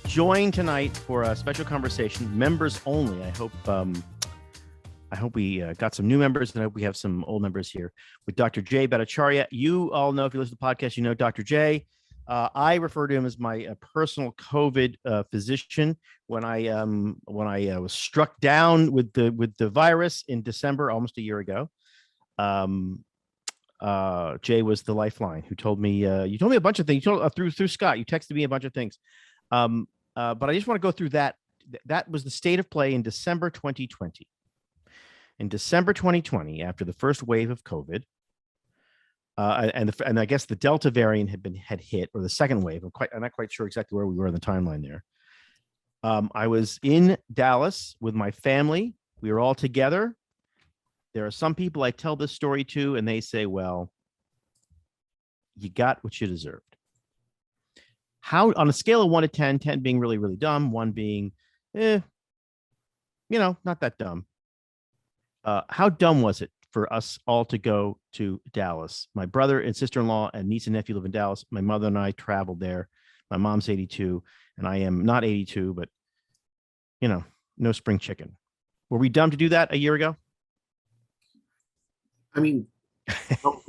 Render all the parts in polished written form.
joined tonight for a special conversation, members only. I hope we got some new members, and I hope we have some old members here with Dr. J. Bhattacharya. You all know, if you listen to the podcast, you know Dr. J. I refer to him as my personal COVID physician. When I was struck down with the virus in December, almost a year ago, Jay was the lifeline who told me, you told me a bunch of things. You told through Scott, you texted me a bunch of things. But I just want to go through that. That was the state of play in December 2020. In December 2020, after the first wave of COVID, and I guess the Delta variant had hit, or the second wave. I'm not quite sure exactly where we were in the timeline there. I was in Dallas with my family. We were all together. There are some people I tell this story to, and they say, well, you got what you deserved. How, on a scale of 1 to 10, 10 being really, really dumb, 1 being, not that dumb. How dumb was it for us all to go to Dallas? My brother and sister-in-law and niece and nephew live in Dallas. My mother and I traveled there. My mom's 82, and I am not 82, but, no spring chicken. Were we dumb to do that a year ago? I mean, how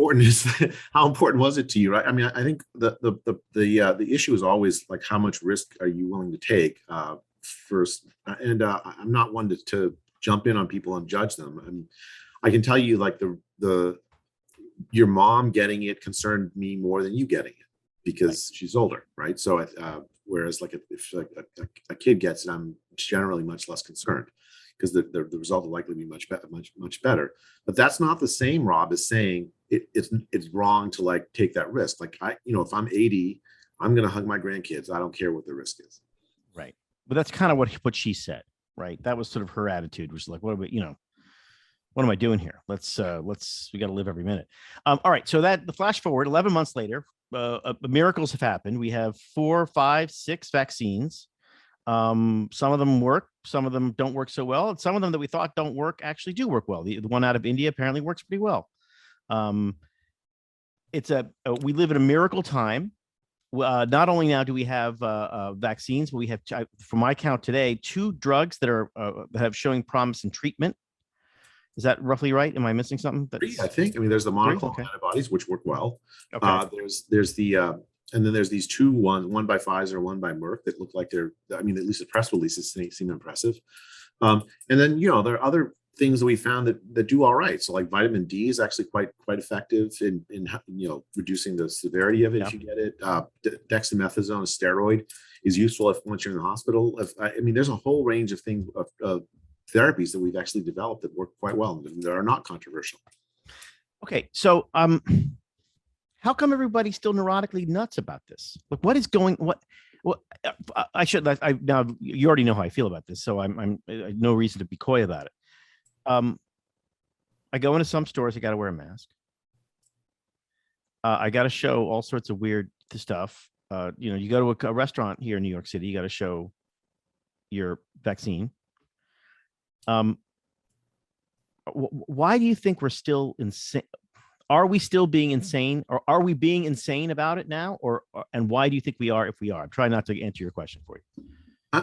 important was it to you, right? I mean, I think the issue is always like, how much risk are you willing to take first? And I'm not one to jump in on people and judge them. I can tell you, like, your mom getting it concerned me more than you getting it, because she's older, right? So whereas like if a kid gets it, I'm generally much less concerned, because the result will likely be much better. But that's not the same, Rob, as saying it's wrong to like take that risk. Like, if I'm 80, I'm going to hug my grandkids. I don't care what the risk is. Right. But that's kind of what she said, right? That was sort of her attitude, which is like, what am I doing here? We got to live every minute. All right. So the flash forward 11 months later, miracles have happened. We have 4, 5, 6 vaccines. Some of them work, some of them don't work so well, and some of them that we thought don't work actually do work well. The one out of India apparently works pretty well. We live in a miracle time. Not only now do we have vaccines, but we have, from my count today, 2 drugs that have showing promise in treatment. Is that roughly right? Am I missing something? I think. I mean, there's the monoclonal antibodies, which work well. Okay. And then there's these 2 ones, one by Pfizer, one by Merck, that look like at least the press releases seem impressive. And then, there are other things that we found that do all right. So like vitamin D is actually quite effective in reducing the severity of it. If you get it. Dexamethasone, a steroid, is useful once you're in the hospital. There's a whole range of things, of therapies that we've actually developed that work quite well and that are not controversial. Okay, so how come everybody's still neurotically nuts about this? Like, what is going? Now you already know how I feel about this, so I'm no reason to be coy about it. I go into some stores, I got to wear a mask. I got to show all sorts of weird stuff. You go to a restaurant here in New York City, you got to show your vaccine. Why do you think we're still insane? Are we still being insane, or are we being insane about it now? And why do you think we are, if we are? I'm trying not to answer your question for you. I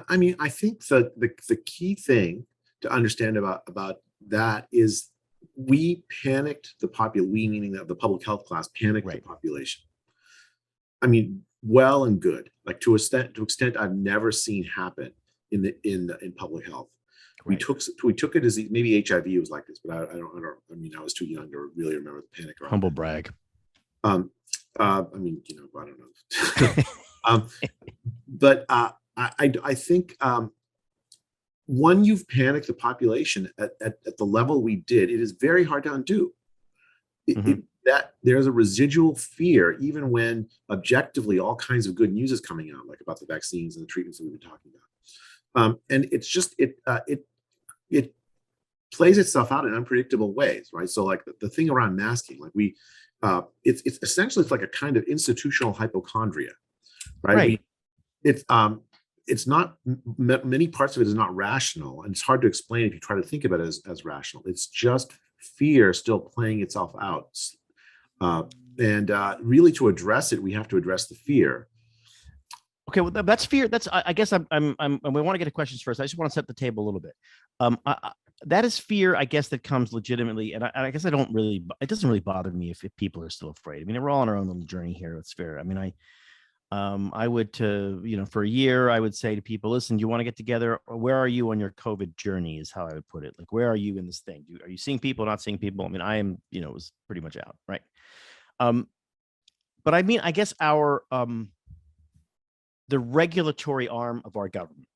think the key thing to understand about that is we panicked the population. We, meaning that the public health class, panicked the population. Well and good. Like to extent I've never seen happen in public health. Right. We took it as maybe HIV was like this, but I was too young to really remember the panic. Humble brag. I don't know. But I think when you've panicked the population at the level we did, it is very hard to undo. That there's a residual fear, even when objectively all kinds of good news is coming out, like about the vaccines and the treatments that we've been talking about. And it's just it plays itself out in unpredictable ways, right? So like the thing around masking, like it's essentially, it's like a kind of institutional hypochondria, right? It's not, many parts of it is not rational, and it's hard to explain if you try to think about it as rational. It's just fear still playing itself out. And really, to address it, we have to address the fear. Okay, well, that's fear. That's I guess we want to get to questions first. I just want to set the table a little bit. That is fear, I guess, that comes legitimately, and I guess I don't really. It doesn't really bother me if people are still afraid. I mean, we're all on our own little journey here. It's fair. I mean, I would for a year, I would say to people, listen, do you want to get together? Or where are you on your COVID journey? Is how I would put it. Like, where are you in this thing? Are you seeing people, not seeing people? I mean, I am, was pretty much out, right? But I mean, I guess the regulatory arm of our government.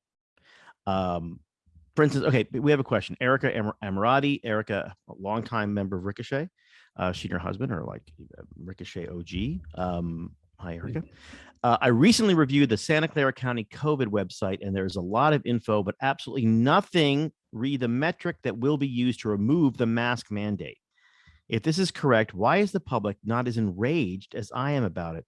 For instance, okay, we have a question. Erica Amirati, Erica, a longtime member of Ricochet. She and her husband are like Ricochet OG. Hi, Erica. I recently reviewed the Santa Clara County COVID website, and there's a lot of info, but absolutely nothing re the metric that will be used to remove the mask mandate. If this is correct, why is the public not as enraged as I am about it?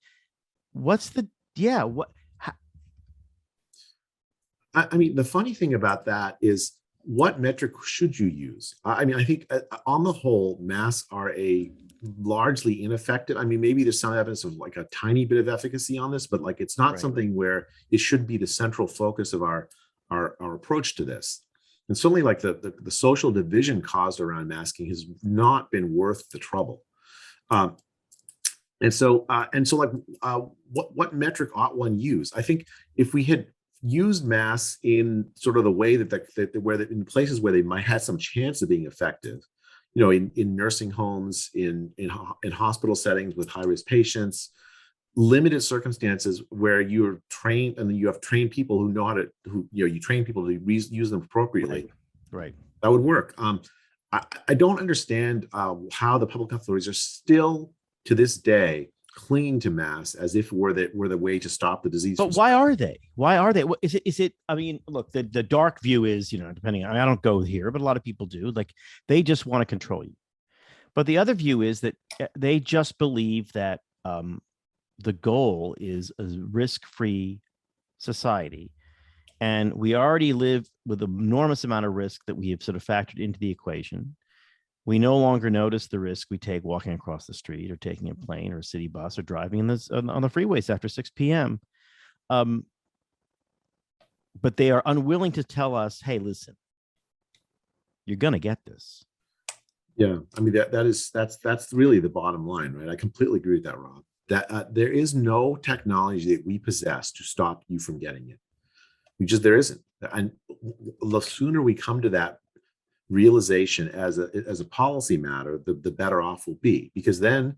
I mean, the funny thing about that is, what metric should you use? I mean, I think on the whole, masks are a largely ineffective. I mean, maybe there's some evidence of like a tiny bit of efficacy on this, but like it's not Right. something where it should be the central focus of our approach to this. And certainly, like the social division caused around masking has not been worth the trouble. And so like what metric ought one use? I think if we had used masks in sort of the way in places where they might have some chance of being effective, in nursing homes, in hospital settings with high risk patients, limited circumstances where you're trained and you have trained people who know how to, you train people to use them appropriately. Right. That would work. I don't understand how the public health authorities are still to this day clinging to masks as if we're the way to stop the disease. But why are they? Why are they? What is it? I mean, look, the dark view is, depending on, I don't go here, but a lot of people do. Like, they just want to control you. But the other view is that they just believe that the goal is a risk-free society. And we already live with an enormous amount of risk that we have sort of factored into the equation. We no longer notice the risk we take walking across the street or taking a plane or a city bus or driving on the freeways after 6 p.m. But they are unwilling to tell us, hey, listen, you're going to get this. Yeah, I mean, that's really the bottom line, right? I completely agree with that, Rob. That there is no technology that we possess to stop you from getting it. There isn't. And the sooner we come to that realization as a policy matter, the better off we'll be, because then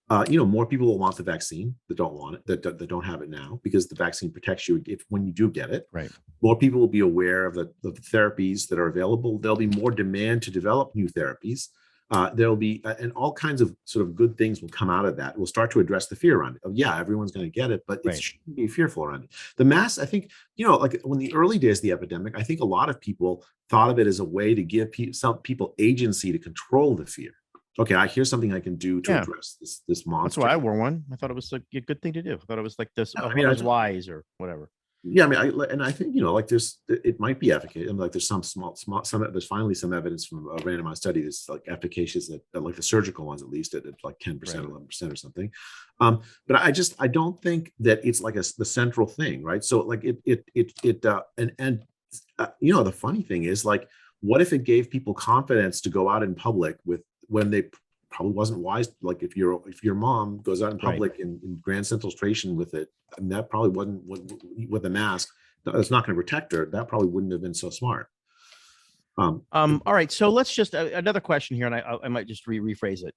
more people will want the vaccine that don't want it, that don't have it now, because the vaccine protects you when you do get it. Right. More people will be aware of the therapies that are available. There'll be more demand to develop new therapies. There'll be and all kinds of sort of good things will come out of that. We'll start to address the fear around it. Oh, yeah, everyone's going to get it, but it shouldn't be fearful around it. The mass, I think, like when the early days of the epidemic, I think a lot of people thought of it as a way to give some people agency to control the fear. Okay, here's something I can do to address this monster. That's why I wore one. I thought it was like a good thing to do. I thought it was like this. I was wise or whatever. Yeah, I mean, I think like it might be efficacious. I mean, like there's there's finally some evidence from a randomized study that's like efficacious at like the surgical ones, at least at like 10%, 11% or something. But I don't think that it's like the central thing, right? So like the funny thing is, like, what if it gave people confidence to go out in public when they probably wasn't wise? Like if your mom goes out in public in Grand Central Station with it, I mean, that probably wasn't with a mask. That's not going to protect her. That probably wouldn't have been so smart. All right. So let's just another question here, and I might just rephrase it.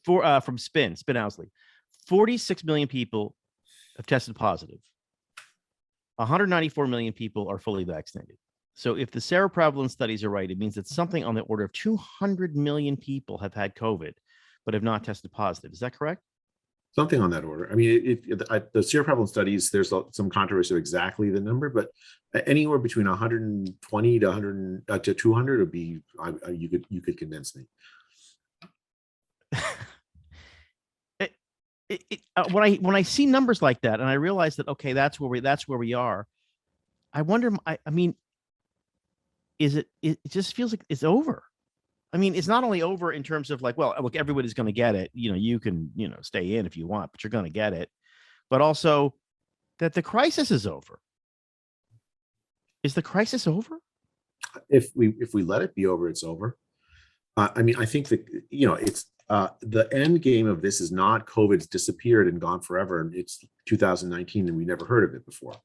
From Spin Owsley, 46 million people have tested positive. 194 million people are fully vaccinated. So if the seroprevalence studies are right, it means that something on the order of 200 million people have had COVID, but have not tested positive. Is that correct? Something on that order. I mean, the seroprevalence studies, there's some controversy of exactly the number, but anywhere between 120 to 100 to 200 would be, you could convince me. When I see numbers like that, and I realize that, okay, that's where we are, I wonder. I mean, it just feels like it's over. I mean, it's not only over in terms of like, well, look, everybody's going to get it. You can, stay in if you want, but you're going to get it. But also, that the crisis is over. Is the crisis over? If we let it be over, it's over. I mean, I think that, it's the end game of this is not COVID's disappeared and gone forever, and it's 2019 and we never heard of it before.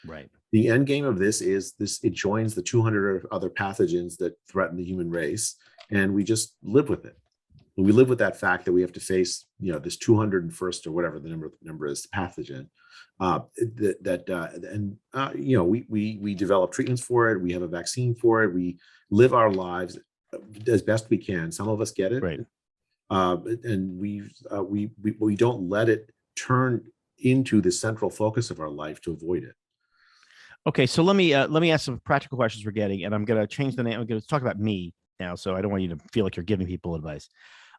Right. The end game of this is it joins the 200 other pathogens that threaten the human race, and we just live with it. We live with that fact that we have to face, this 201st or whatever the number is, pathogen. We develop treatments for it. We have a vaccine for it. We live our lives as best we can. Some of us get it, right? And we don't let it turn into the central focus of our life to avoid it. Okay, so let me ask some practical questions we're getting, and I'm going to change the name. I'm going to talk about me now, so I don't want you to feel like you're giving people advice.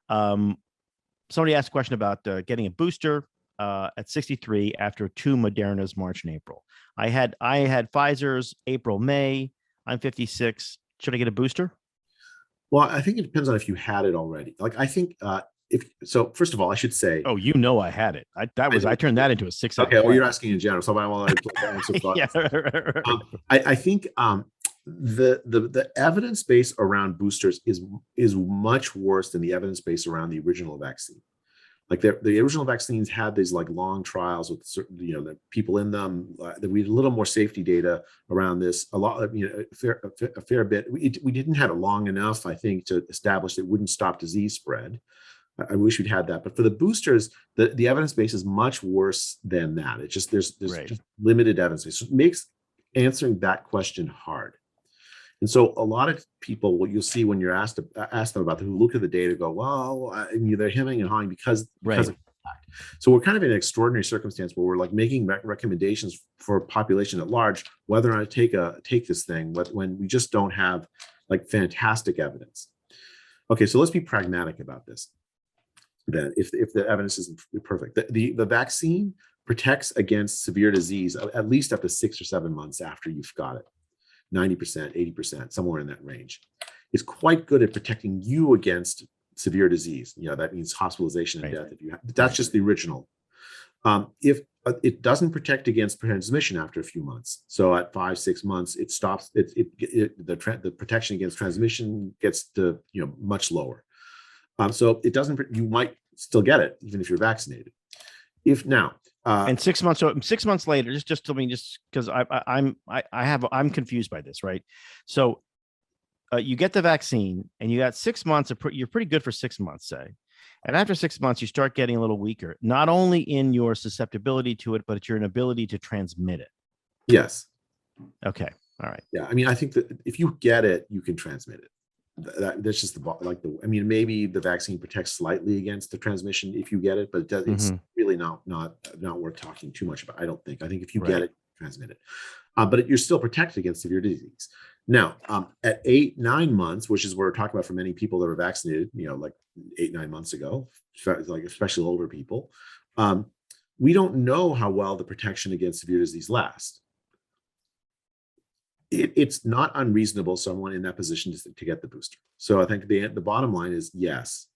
Somebody asked a question about getting a booster at 63 after 2 Modernas, March and April. I had Pfizer's April, May. I'm 56. Should I get a booster? Well, I think it depends on if you had it already. Like, I think first of all, I should say. Oh, I had it. I turned that into a 6. Okay, well, you're asking in general, so I will answer. Yeah. I think the evidence base around boosters is much worse than the evidence base around the original vaccine. Like the original vaccines had these like long trials with certain, the people in them. That we had a little more safety data around this. A lot, a fair bit. We didn't have it long enough, I think, to establish that it wouldn't stop disease spread. I wish we'd had that. But for the boosters, the evidence base is much worse than that. It's just there's right. just limited evidence base. So it makes answering that question hard. And so a lot of people, what you'll see when you're asked them about who look at the data, go, well, they're hemming and hawing because of that. So we're kind of in an extraordinary circumstance where we're like making recommendations for a population at large, whether or not to take this thing, when we just don't have like fantastic evidence. Okay, so let's be pragmatic about this. Then, if the evidence isn't perfect, the vaccine protects against severe disease at least up to 6 or 7 months after you've got it. 90%, 80%, somewhere in that range. It's quite good at protecting you against severe disease. That means hospitalization and death. That's just the original. If it doesn't protect against transmission after a few months, so at 5-6 months, it stops. The protection against transmission gets to much lower. So it doesn't. You might still get it even if you're vaccinated. If now. And 6 months. So 6 months later, just because I'm confused by this, right? So you get the vaccine and you got 6 months. You're pretty good for 6 months, say, and after 6 months, you start getting a little weaker. Not only in your susceptibility to it, but it's your inability to transmit it. Yes. Okay. All right. Yeah. I mean, I think that if you get it, you can transmit it. That's just maybe the vaccine protects slightly against the transmission if you get it, but it's really not worth talking too much about. I don't think. I think if you get it, transmit it, but you're still protected against severe disease. Now, at 8-9 months, which is what we're talking about for many people that were vaccinated, like 8-9 months ago, like especially older people, we don't know how well the protection against severe disease lasts. It's not unreasonable someone in that position to get the booster. So I think the bottom line is yes.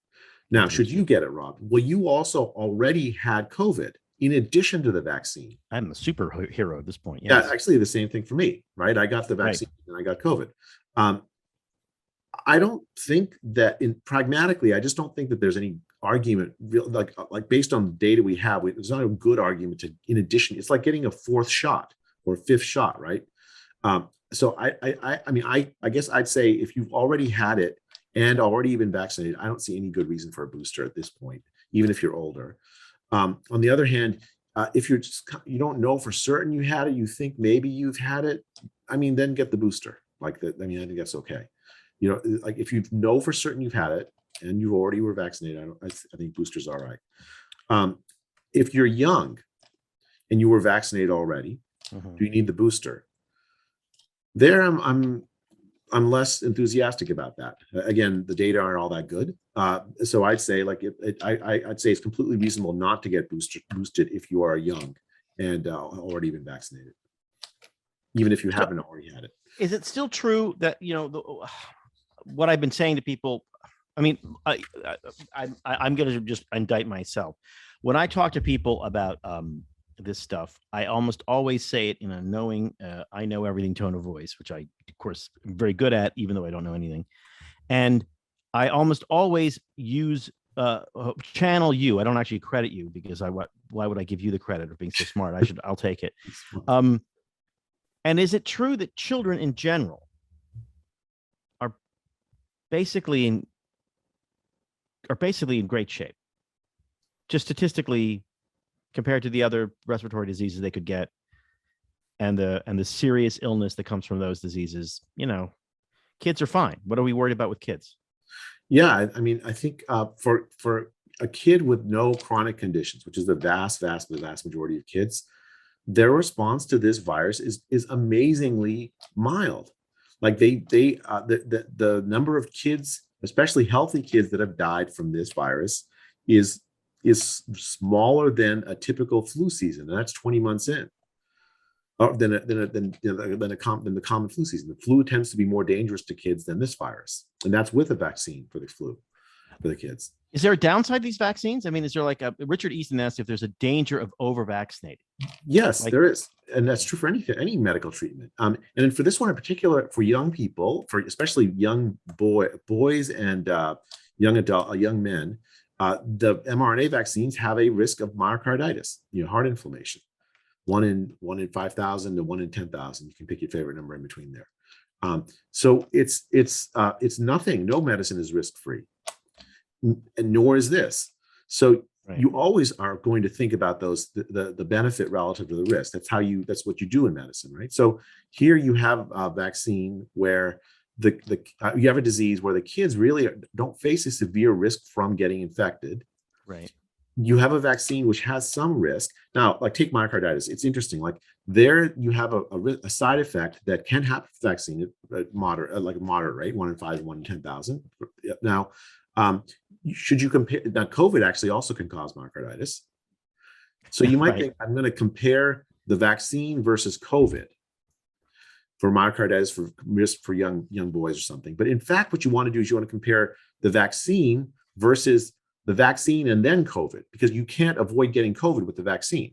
Now, should you get it, Rob? Well, you also already had COVID in addition to the vaccine. I'm a superhero at this point. Yes. Yeah, actually the same thing for me, right? I got the vaccine and I got COVID. I don't think that pragmatically, I just don't think that there's any argument like based on the data we have. There's not a good argument to, in addition, it's like getting a 4th shot or 5th shot, right? So I guess I'd say if you've already had it and already been vaccinated, I don't see any good reason for a booster at this point, even if you're older. On the other hand, if you don't know for certain you had it, you think maybe you've had it, then get the booster. I think that's okay. Like if you know for certain you've had it and you already were vaccinated, I think boosters are all right. If you're young and you were vaccinated already, do you need the booster? There, I'm less enthusiastic about that. Again, the data aren't all that good, so I'd say I'd say it's completely reasonable not to get boosted if you are young and already been vaccinated, even if you haven't already had it. Is it still true that what I've been saying to people? I'm going to just indict myself when I talk to people about this stuff, I almost always say it in a knowing, I know everything tone of voice, which I, of course, am very good at, even though I don't know anything. And I almost always use channel you. I don't actually credit you because why would I give you the credit of being so smart? I'll take it. And is it true that children in general are basically in great shape, just statistically compared to the other respiratory diseases they could get, and the serious illness that comes from those diseases? Kids are fine. What are we worried about with kids? Yeah, I mean, I think for a kid with no chronic conditions, which is the vast majority of kids, their response to this virus is amazingly mild. Like the number of kids, especially healthy kids, that have died from this virus is smaller than a typical flu season, and that's 20 months in. Or than the common flu season. The flu tends to be more dangerous to kids than this virus, and that's with a vaccine for the flu for the kids. Is there a downside to these vaccines? I mean, is there like Richard Easton asked if there's a danger of over vaccinating? Yes, there is, and that's true for any medical treatment. And then for this one in particular, for young people, for especially young boys and young men, the mRNA vaccines have a risk of myocarditis, heart inflammation. One in 5,000 to 1 in 10,000. You can pick your favorite number in between there. So it's nothing. No medicine is risk-free, and nor is this. So right. You always are going to think about the benefit relative to the risk. That's what you do in medicine, right? So here you have a vaccine where you have a disease where the kids really don't face a severe risk from getting infected. Right. You have a vaccine which has some risk. Now, like take myocarditis. It's interesting. Like there you have a side effect that can happen with the vaccine, moderate, right? 1 in 5, 1 in 10,000. Now, should you compare? Now, COVID actually also can cause myocarditis. So you might think, I'm going to compare the vaccine versus COVID for myocarditis for risk for young boys or something. But in fact, what you want to do is you want to compare the vaccine versus the vaccine and then COVID, because you can't avoid getting COVID with the vaccine.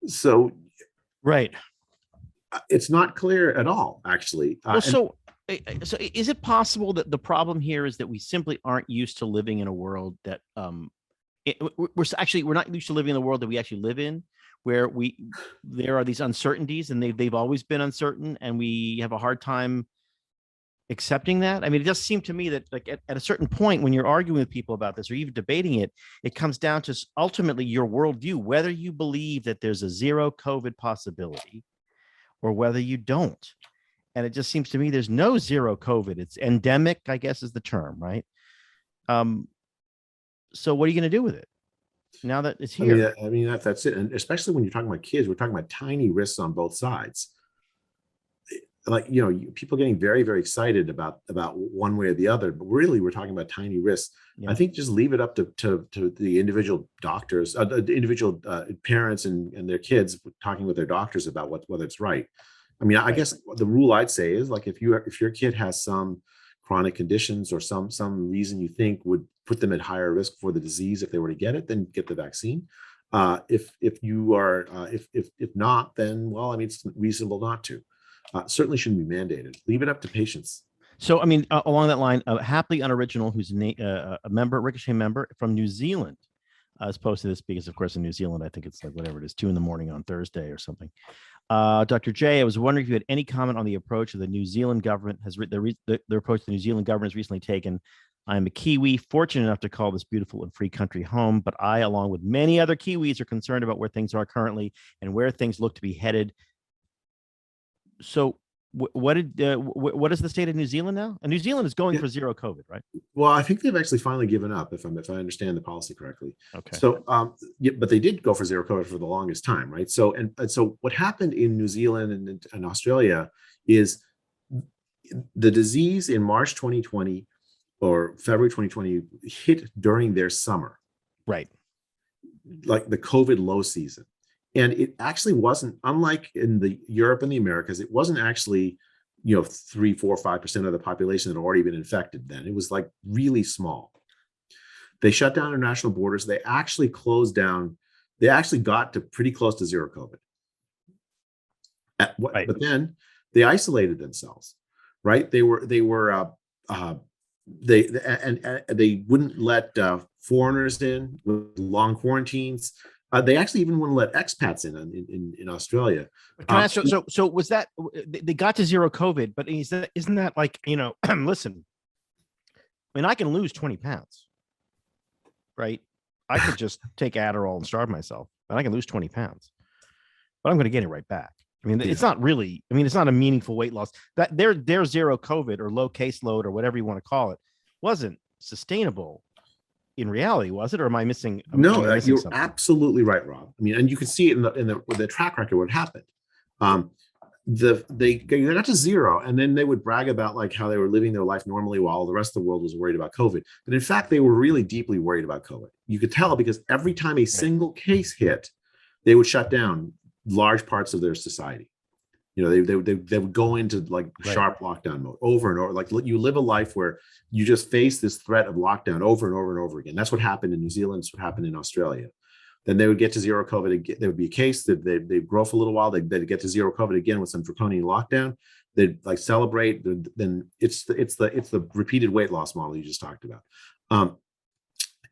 So, right. It's not clear at all, actually. So is it possible that the problem here is that we simply aren't used to living in a world that we're not used to living in the world that we actually live in, where there are these uncertainties, and they've always been uncertain, and we have a hard time accepting that? I mean, it does seem to me that like at a certain point when you're arguing with people about this or even debating it, it comes down to ultimately your worldview, whether you believe that there's a zero COVID possibility or whether you don't. And it just seems to me there's no zero COVID. It's endemic, I guess is the term, right? So what are you going to do with it now that it's here? I mean that's it. And especially when you're talking about kids, we're talking about tiny risks on both sides. Like, people getting very, very excited about one way or the other, but really we're talking about tiny risks. Yeah. I think just leave it up to the individual doctors, the individual parents and their kids talking with their doctors about whether it's right. I mean, I guess the rule I'd say is like, if your kid has some chronic conditions or some reason you think would put them at higher risk for the disease if they were to get it, then get the vaccine. If not, then, well, I mean, it's reasonable not to. Certainly shouldn't be mandated. Leave it up to patients. So, I mean, along that line, Happily Unoriginal, who's a Ricochet member from New Zealand, has posted this because, of course, in New Zealand, I think it's like whatever it is, 2 a.m. on Thursday or something. Dr. J, I was wondering if you had any comment on the approach of the New Zealand government the approach the New Zealand government has recently taken. I am a Kiwi, fortunate enough to call this beautiful and free country home, but I, along with many other Kiwis, are concerned about where things are currently and where things look to be headed. So what is the state of New Zealand now? And New Zealand is going for zero COVID, right? Well, I think they've actually finally given up, if I understand the policy correctly. Okay. So, but they did go for zero COVID for the longest time, right? So, and so what happened in New Zealand and Australia is the disease in March 2020 or February 2020 hit during their summer, right? Like the COVID low season. And it actually wasn't, unlike in the Europe and the Americas, it wasn't actually, 3, 4, 5% of the population that had already been infected then. It was like really small. They shut down international borders. They actually closed down they actually got to pretty close to zero COVID. Right. But then they isolated themselves, right? They wouldn't let foreigners in with long quarantines. They actually even wouldn't let expats in Australia. Can I ask you, so was that they got to zero COVID, but isn't that like, listen, I mean, I can lose 20 pounds, right? I could just take Adderall and starve myself, and I can lose 20 pounds, but I'm going to get it right back. I mean, it's not really, it's not a meaningful weight loss. That their zero COVID or low caseload or whatever you want to call it wasn't sustainable in reality, was it? Or am I missing? No, you're something? Absolutely right, Rob. I mean, and you can see it with the track record what happened. They got to zero, and then they would brag about like how they were living their life normally while the rest of the world was worried about COVID. But in fact, they were really deeply worried about COVID. You could tell because every time a single case hit, they would shut down large parts of their society. They would go into like sharp lockdown mode over and over. Like you live a life where you just face this threat of lockdown over and over and over again. That's what happened in New Zealand. That's what happened in Australia. Then they would get to zero COVID. There would be a case that they'd grow for a little while. They'd get to zero COVID again with some draconian lockdown. They'd like celebrate. Then it's the repeated weight loss model you just talked about.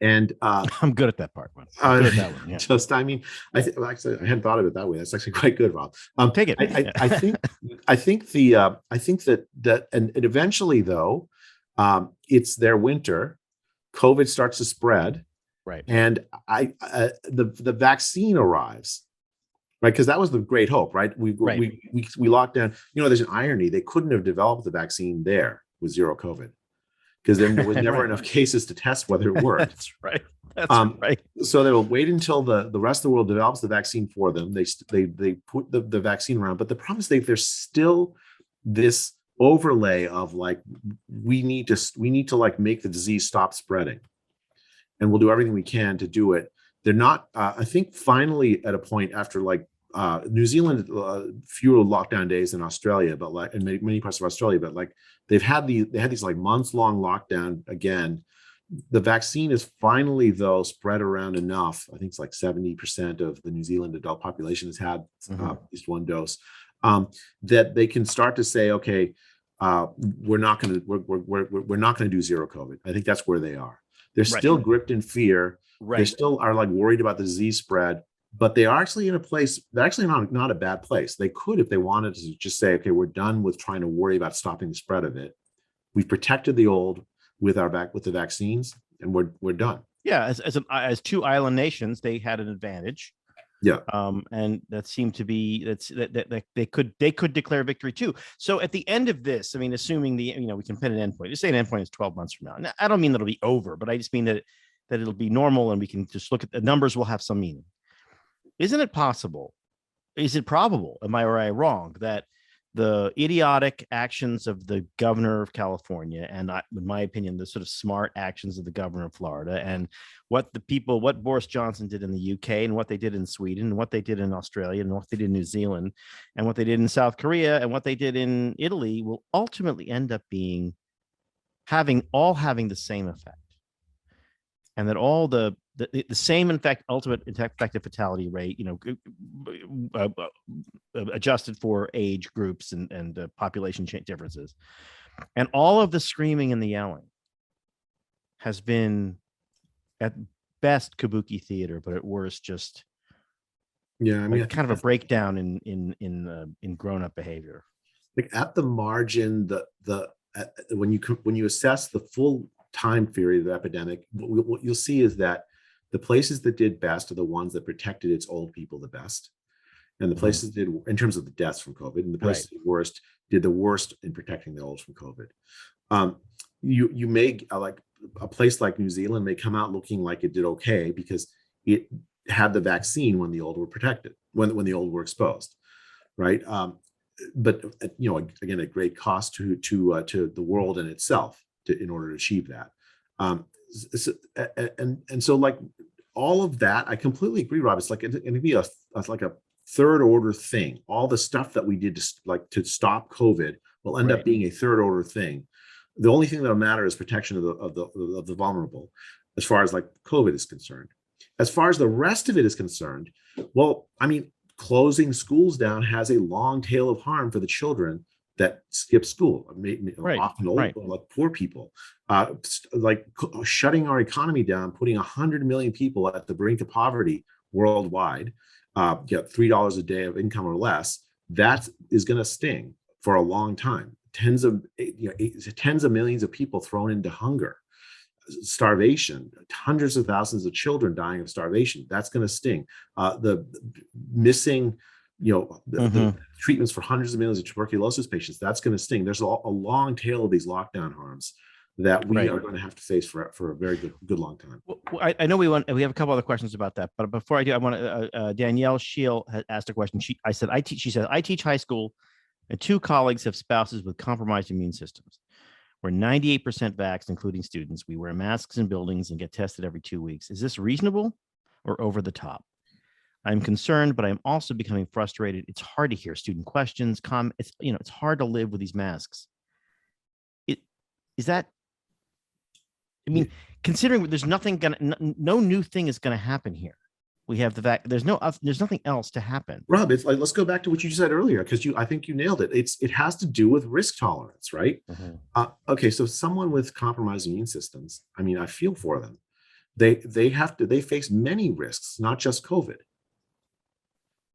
And I'm good at that part. I'm good at that one. Yeah. Just, I mean, actually, I hadn't thought of it that way. That's actually quite good, Rob. Take it. I think that and eventually though, it's their winter. COVID starts to spread, right? And the vaccine arrives, right? Because that was the great hope, right? We locked down. There's an irony. They couldn't have developed the vaccine there with zero COVID, because then there was never enough cases to test whether it worked. That's right. That's right. So they will wait until the rest of the world develops the vaccine for them. They put the vaccine around, but the problem is there's still this overlay of like we need to like make the disease stop spreading, and we'll do everything we can to do it. They're not. I think finally at a point after like New Zealand, fewer lockdown days than Australia, but like in many parts of Australia, but like they had these like months-long lockdown again. The vaccine is finally though spread around enough. I think it's like 70% of the New Zealand adult population has had at least one dose, that they can start to say, okay, we're not going to do zero COVID. I think that's where they are. They're still gripped in fear. Right. They still are like worried about the disease spread. But they are actually in a place, they're actually not a bad place. They could, if they wanted to, just say, okay, we're done with trying to worry about stopping the spread of it. We've protected the old with the vaccines, and we're done. Yeah, as two island nations, they had an advantage. Yeah. And that seemed to be that they could declare victory too. So at the end of this, I mean, assuming we can pin an endpoint. Just say an endpoint is 12 months from now. And I don't mean that it'll be over, but I just mean that it'll be normal, and we can just look at the numbers will have some meaning. Isn't it possible? Is it probable? Am I wrong that the idiotic actions of the governor of California, and in my opinion, the sort of smart actions of the governor of Florida, and what Boris Johnson did in the UK, and what they did in Sweden, and what they did in Australia, and what they did in New Zealand, and what they did in South Korea, and what they did in Italy, will ultimately end up having the same effect, and that all the same ultimate effective fatality rate, adjusted for age groups and population differences, and all of the screaming and the yelling has been at best kabuki theater, but at worst just kind of a breakdown in grown-up behavior. Like at the margin, when you assess the full time period of the epidemic, what you'll see is that the places that did best are the ones that protected its old people the best. And the places did, in terms of the deaths from COVID, and the places did the worst in protecting the old from COVID. You may, like a place like New Zealand may come out looking like it did okay because it had the vaccine when the old were protected, when the old were exposed, right? But again, at great cost to the world and itself in order to achieve that. So like all of that, I completely agree, Rob. It's like it'd be a third order thing. All the stuff that we did to stop COVID will end up being a third order thing. The only thing that'll matter is protection of the vulnerable, as far as like COVID is concerned. As far as the rest of it is concerned, well, I mean, closing schools down has a long tail of harm for the children that skip school, Right. often old, Right. like poor people, like shutting our economy down, putting 100 million people at the brink of poverty worldwide, get $3 a day of income or less. That is going to sting for a long time. Tens of millions of people thrown into hunger, starvation, hundreds of thousands of children dying of starvation. That's going to sting. The missing, the treatments for hundreds of millions of tuberculosis patients. That's going to sting. There's a long tail of these lockdown harms that we are going to have to face for a very good long time. Well, I know we have a couple other questions about that, but before I do, I want to. Danielle Scheel has asked a question. She said I teach high school, and 2 colleagues have spouses with compromised immune systems. We're 98% vaxxed, including students. We wear masks in buildings and get tested every 2 weeks. Is this reasonable or over the top? I'm concerned, but I'm also becoming frustrated. It's hard to hear student questions. It's hard to live with these masks. Is that? I mean, considering there's no new thing is gonna happen here. We have the fact there's nothing else to happen. Rob, it's like, let's go back to what you said earlier, because I think you nailed it. It has to do with risk tolerance, right? Okay, so someone with compromised immune systems, I mean, I feel for them. They face many risks, not just COVID.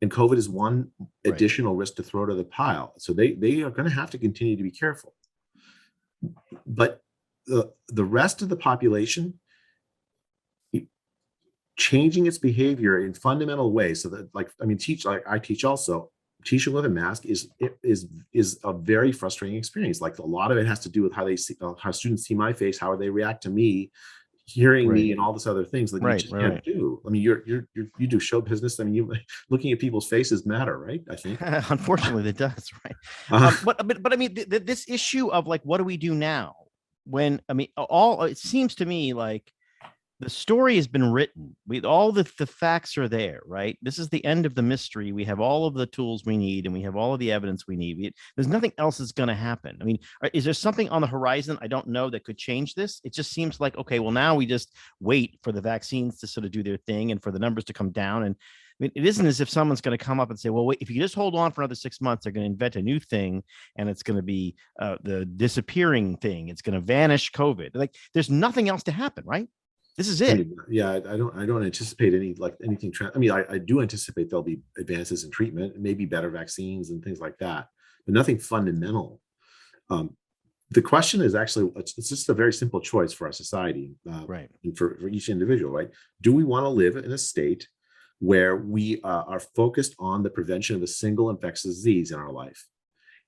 And COVID is one additional risk to throw to the pile. So they are going to have to continue to be careful. But the rest of the population, changing its behavior in fundamental ways, so that, I teach also. Teaching with a mask is a very frustrating experience. Like, a lot of it has to do with how students see my face, how they react to me, hearing me, and all this other things that you just can't do. I mean, you do show business. I mean, looking at people's faces matter, right? I think unfortunately it does, right? But I mean, this issue of like, what do we do now? When it seems to me like the story has been written. All the facts are there, right? This is the end of the mystery. We have all of the tools we need, and we have all of the evidence we need. There's nothing else that's going to happen. I mean, is there something on the horizon I don't know that could change this? It just seems like, okay, well, now we just wait for the vaccines to sort of do their thing and for the numbers to come down. And I mean, it isn't as if someone's going to come up and say, well, wait, if you just hold on for another 6 months, they're going to invent a new thing, and it's going to be the disappearing thing. It's going to vanish COVID. Like, there's nothing else to happen, right? This is it. Yeah, I don't anticipate anything. I do anticipate there'll be advances in treatment, maybe better vaccines and things like that, but nothing fundamental. The question is actually, it's just a very simple choice for our society, right? And for each individual, right? Do we want to live in a state where we are focused on the prevention of a single infectious disease in our life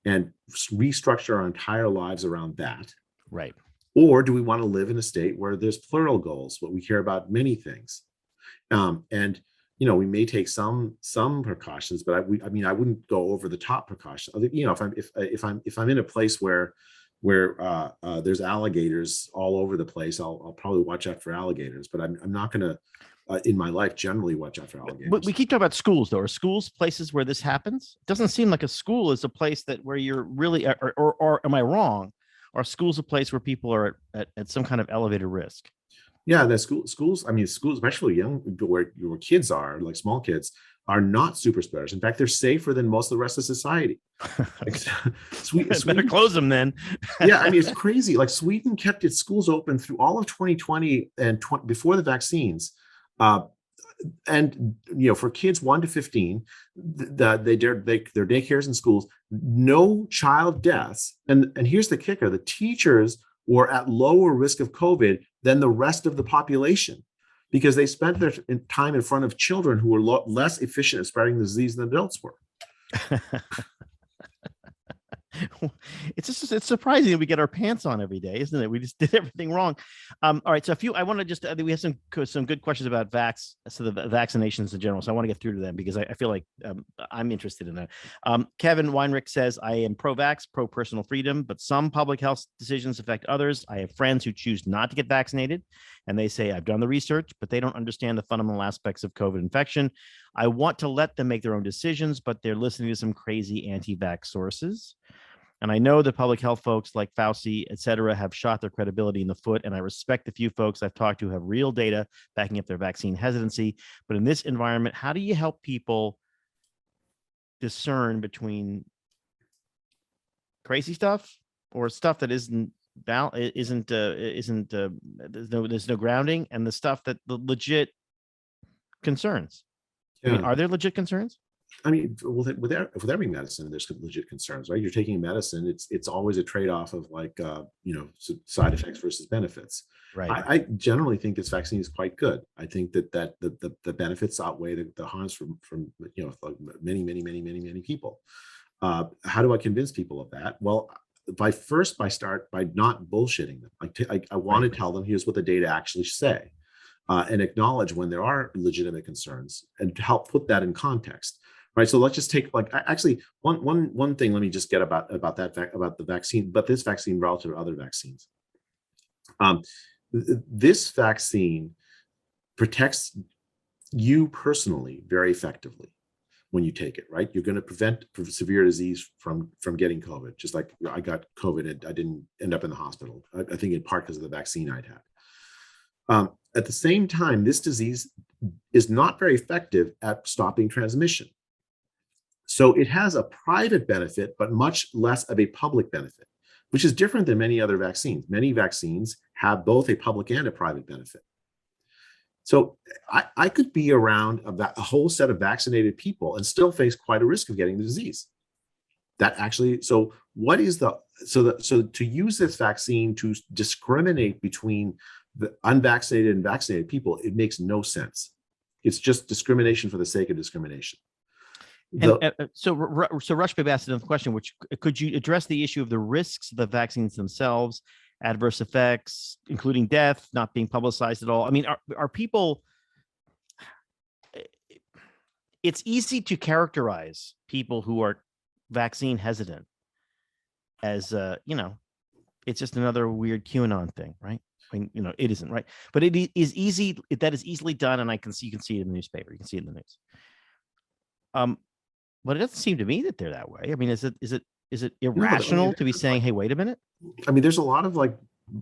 and restructure our entire lives around that? Right. Or do we want to live in a state where there's plural goals, but we care about many things? And we may take some precautions, but I wouldn't go over the top precautions. If I'm in a place where there's alligators all over the place, I'll probably watch out for alligators. But I'm not going to, in my life, generally watch out for alligators. But we keep talking about schools, though. Are schools places where this happens? It doesn't seem like a school is a place where you're really, or am I wrong? Are schools a place where people are at some kind of elevated risk? Yeah, the schools, especially young, where kids are, like small kids, are not super spreaders. In fact, they're safer than most of the rest of society. Sweden, better close them then. Yeah, it's crazy. Like, Sweden kept its schools open through all of 2020 and before the vaccines. And for kids 1 to 15, their daycares and schools, no child deaths. And here's the kicker: the teachers were at lower risk of COVID than the rest of the population, because they spent their time in front of children who were less efficient at spreading the disease than adults were. It's surprising that we get our pants on every day, isn't it? We just did everything wrong. All right, so I want to just we have some good questions about the vaccinations in general. So I want to get through to them because I feel like I'm interested in that. Kevin Weinrich says, I am pro-vax, pro-personal freedom, but some public health decisions affect others. I have friends who choose not to get vaccinated, and they say, I've done the research, but they don't understand the fundamental aspects of COVID infection. I want to let them make their own decisions, but they're listening to some crazy anti-vax sources. And I know the public health folks like Fauci, et cetera, have shot their credibility in the foot. And I respect the few folks I've talked to have real data backing up their vaccine hesitancy. But in this environment, how do you help people discern between crazy stuff or stuff that isn't there's no grounding, and the stuff that the legit concerns? I mean, Yeah. are there legit concerns? I mean, with every medicine, there's legit concerns, right? You're taking medicine; it's always a trade-off of like side effects versus benefits. Right. I generally think this vaccine is quite good. I think that the benefits outweigh the harms from like many people. How do I convince people of that? Well, by start by not bullshitting them. I want to tell them here's what the data actually say, and acknowledge when there are legitimate concerns and help put that in context. Right. So let's just take actually one thing. Let me just get about the vaccine, but this vaccine relative to other vaccines. This vaccine protects you personally very effectively when you take it. Right. You're going to prevent severe disease from getting COVID. Just like I got COVID and I didn't end up in the hospital. I think in part because of the vaccine I'd had. At the same time, this disease is not very effective at stopping transmission. So it has a private benefit, but much less of a public benefit, which is different than many other vaccines. Many vaccines have both a public and a private benefit. So I could be around a whole set of vaccinated people and still face quite a risk of getting the disease. So to use this vaccine to discriminate between the unvaccinated and vaccinated people, it makes no sense. It's just discrimination for the sake of discrimination. So Rushbabe asked another question, which could you address the issue of the risks of the vaccines themselves, adverse effects, including death, not being publicized at all? I mean, are people? It's easy to characterize people who are vaccine hesitant as it's just another weird QAnon thing, right? I mean, it isn't, right? But it is easy. That is easily done, and you can see it in the newspaper. You can see it in the news. But it doesn't seem to me that they're that way. I mean, is it irrational to be saying, "Hey, wait a minute"? I mean, there's a lot of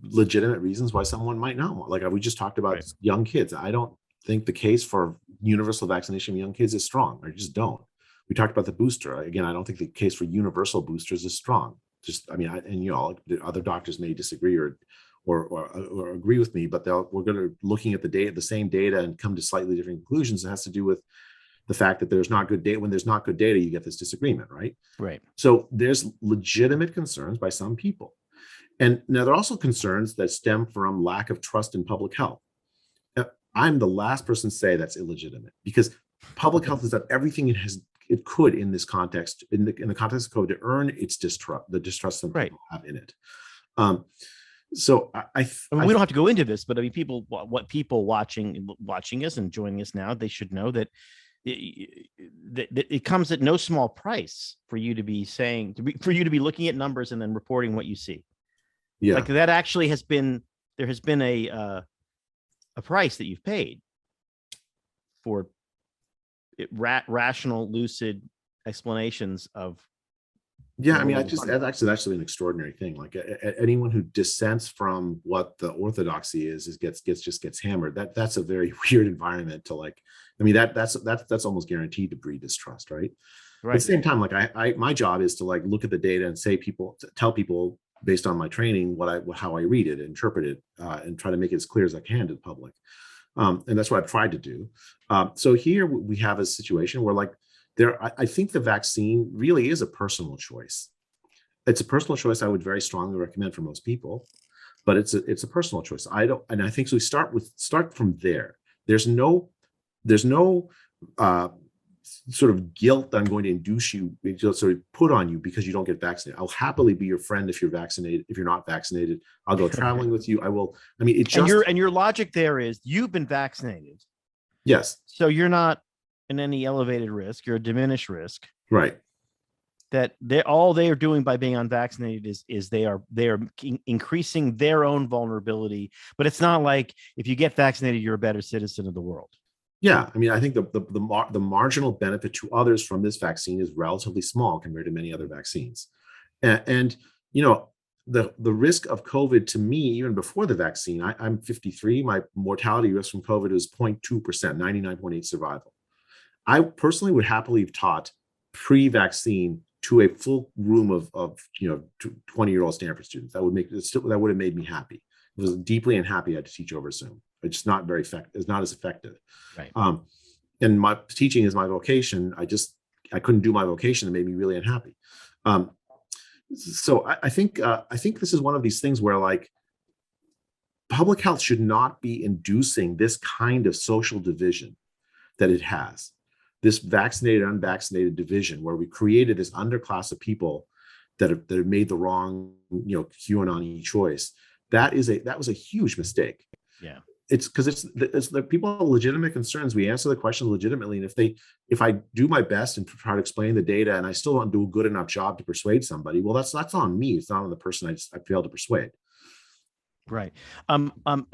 legitimate reasons why someone might not want. We just talked about young kids. I don't think the case for universal vaccination of young kids is strong. I just don't. We talked about the booster. Again, I don't think the case for universal boosters is strong. Other doctors may disagree or agree with me, but we're going to looking at the same data and come to slightly different conclusions. It has to do with the fact that there's not good data. When there's not good data, you get this disagreement, right? Right. So there's legitimate concerns by some people. And now there are also concerns that stem from lack of trust in public health. I'm the last person to say that's illegitimate, because public health has done everything it could in this context, in the context of COVID, to earn its the distrust that people have in it. So I mean, we don't have to go into this, but I mean, people watching us and joining us now, they should know that it comes at no small price for you to be looking at numbers and then reporting what you see. Yeah, like that actually there has been a price that you've paid for rational, lucid explanations of. Yeah, I mean, that's actually an extraordinary thing. Anyone who dissents from what the orthodoxy gets hammered. That's a very weird environment to I mean, that's almost guaranteed to breed distrust, right? Right. At the same time, my job is to look at the data and tell people based on my training how I read it, interpret it, and try to make it as clear as I can to the public. And that's what I've tried to do. So here we have a situation where I think the vaccine really is a personal choice. It's a personal choice I would very strongly recommend for most people, but it's a personal choice. I think so. We start from there. There's no sort of guilt that I'm going to induce you, sort of put on you because you don't get vaccinated. I'll happily be your friend if you're vaccinated. If you're not vaccinated, I'll go traveling with you. I will. I mean, and your logic there is you've been vaccinated. Yes. So you're not in any elevated risk. You're a diminished risk. Right. That all they are doing by being unvaccinated is they are increasing their own vulnerability. But it's not like if you get vaccinated, you're a better citizen of the world. Yeah, I mean, I think the marginal benefit to others from this vaccine is relatively small compared to many other vaccines. And the risk of COVID to me, even before the vaccine, I'm 53. My mortality risk from COVID was 0.2%, 99.8 survival. I personally would happily have taught pre-vaccine to a full room of 20-year-old Stanford students. That would have made me happy. I was deeply unhappy I had to teach over Zoom. It's not very effective. It's not as effective. Right. And my teaching is my vocation. I couldn't do my vocation. That made me really unhappy. So I think this is one of these things where, like, public health should not be inducing this kind of social division that it has, this vaccinated, unvaccinated division, where we created this underclass of people that have made the wrong, QAnon choice. That was a huge mistake. Yeah. It's because it's the people have legitimate concerns. We answer the question legitimately, and if I do my best and try to explain the data, and I still don't do a good enough job to persuade somebody, well, that's on me. It's not on the person I failed to persuade. Right.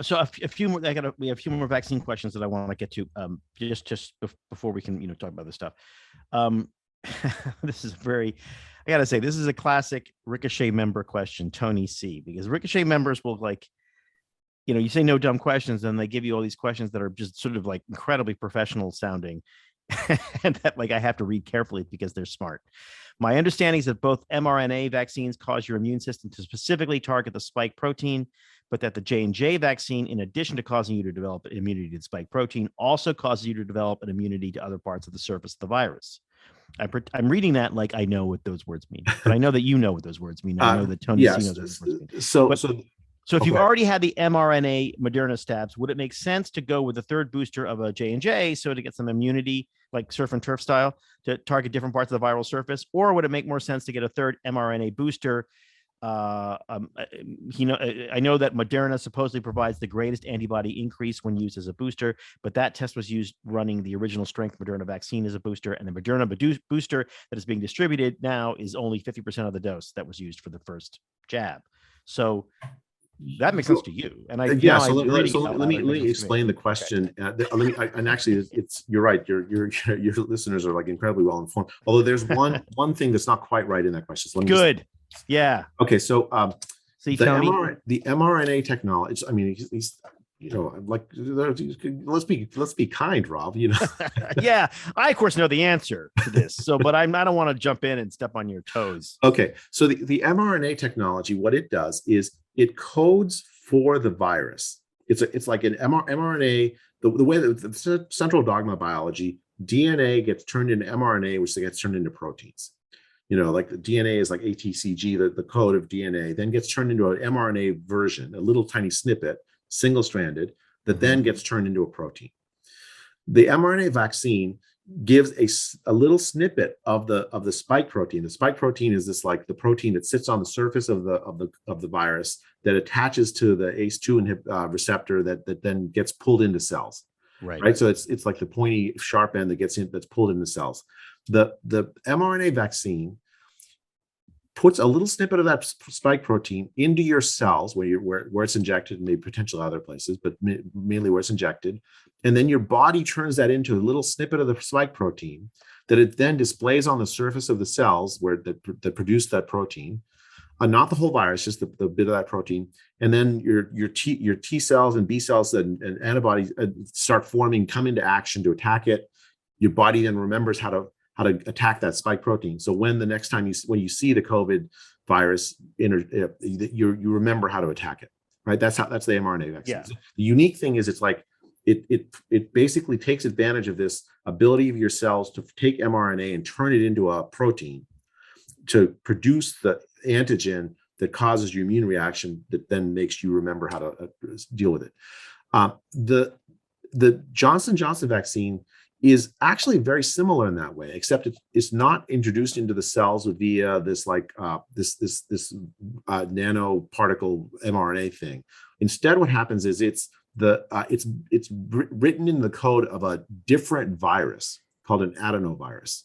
So a few more. We have a few more vaccine questions that I want to get to. Just before we can talk about this stuff. This is I gotta say, this is a classic Ricochet member question, Tony C. Because Ricochet members will, like, you say no dumb questions, and they give you all these questions that are just sort of like incredibly professional sounding, and that, like, I have to read carefully because they're smart. My understanding is that both mRNA vaccines cause your immune system to specifically target the spike protein, but that the J&J vaccine, in addition to causing you to develop an immunity to the spike protein, also causes you to develop an immunity to other parts of the surface of the virus. I'm reading that like I know what those words mean, but I know that you know what those words mean. I know that Tony C knows what those words mean. So if you've already had the mRNA Moderna stabs, would it make sense to go with the third booster of a J&J so to get some immunity, like surf and turf style, to target different parts of the viral surface? Or would it make more sense to get a third mRNA booster? I know that Moderna supposedly provides the greatest antibody increase when used as a booster, but that test was used running the original strength Moderna vaccine as a booster, and the Moderna booster that is being distributed now is only 50% of the dose that was used for the first jab. So that makes sense to you, and let me explain the question. Okay. And actually, you're right. Your listeners are, like, incredibly well informed. Although there's one thing that's not quite right in that question. So Yeah. Okay. So see, Tony, the mRNA technology. I mean, he's like, let's be kind, Rob. Yeah, I of course know the answer to this. So, but I don't want to jump in and step on your toes. Okay. So the mRNA technology, what it does is it codes for the virus. It's like an mRNA. The way that the central dogma of biology, DNA gets turned into mRNA, which gets turned into proteins. Like the DNA is like ATCG, the code of DNA, then gets turned into an mRNA version, a little tiny snippet, single-stranded, that then gets turned into a protein. The mRNA vaccine gives a little snippet of the spike protein. The spike protein is this, like, the protein that sits on the surface of the virus that attaches to the ACE2 receptor that then gets pulled into cells. Right. So it's like the pointy sharp end that's pulled into cells. The mRNA vaccine puts a little snippet of that spike protein into your cells where it's injected, and maybe potentially other places, but mainly where it's injected. And then your body turns that into a little snippet of the spike protein that it then displays on the surface of the cells that produce that protein. Not the whole virus, just the bit of that protein. And then your T cells and B cells and antibodies start forming, come into action to attack it. Your body then remembers how to attack that spike protein. So when the next time when you see the COVID virus, you remember how to attack it, right? That's the mRNA vaccine. Yeah. The unique thing is it's like it basically takes advantage of this ability of your cells to take mRNA and turn it into a protein to produce the antigen that causes your immune reaction that then makes you remember how to deal with it. The Johnson & Johnson vaccine is actually very similar in that way, except it's not introduced into the cells via this nanoparticle mRNA thing. Instead, what happens is it's written in the code of a different virus called an adenovirus.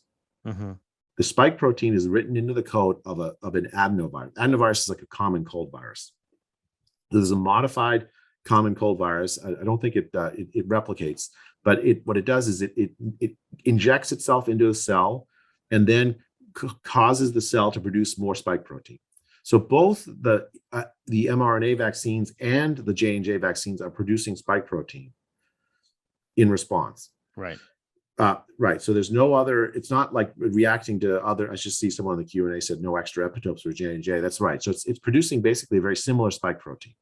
Mm-hmm. The spike protein is written into the code of an adenovirus. Adenovirus is like a common cold virus. There's a modified common cold virus. I don't think it replicates, but what it does is it injects itself into a cell and then causes the cell to produce more spike protein. So both the mRNA vaccines and the J&J vaccines are producing spike protein in response. Right. Right. So there's no other, it's not like reacting to other, I just see someone in the Q&A said no extra epitopes for J&J. That's right. So it's producing basically a very similar spike protein.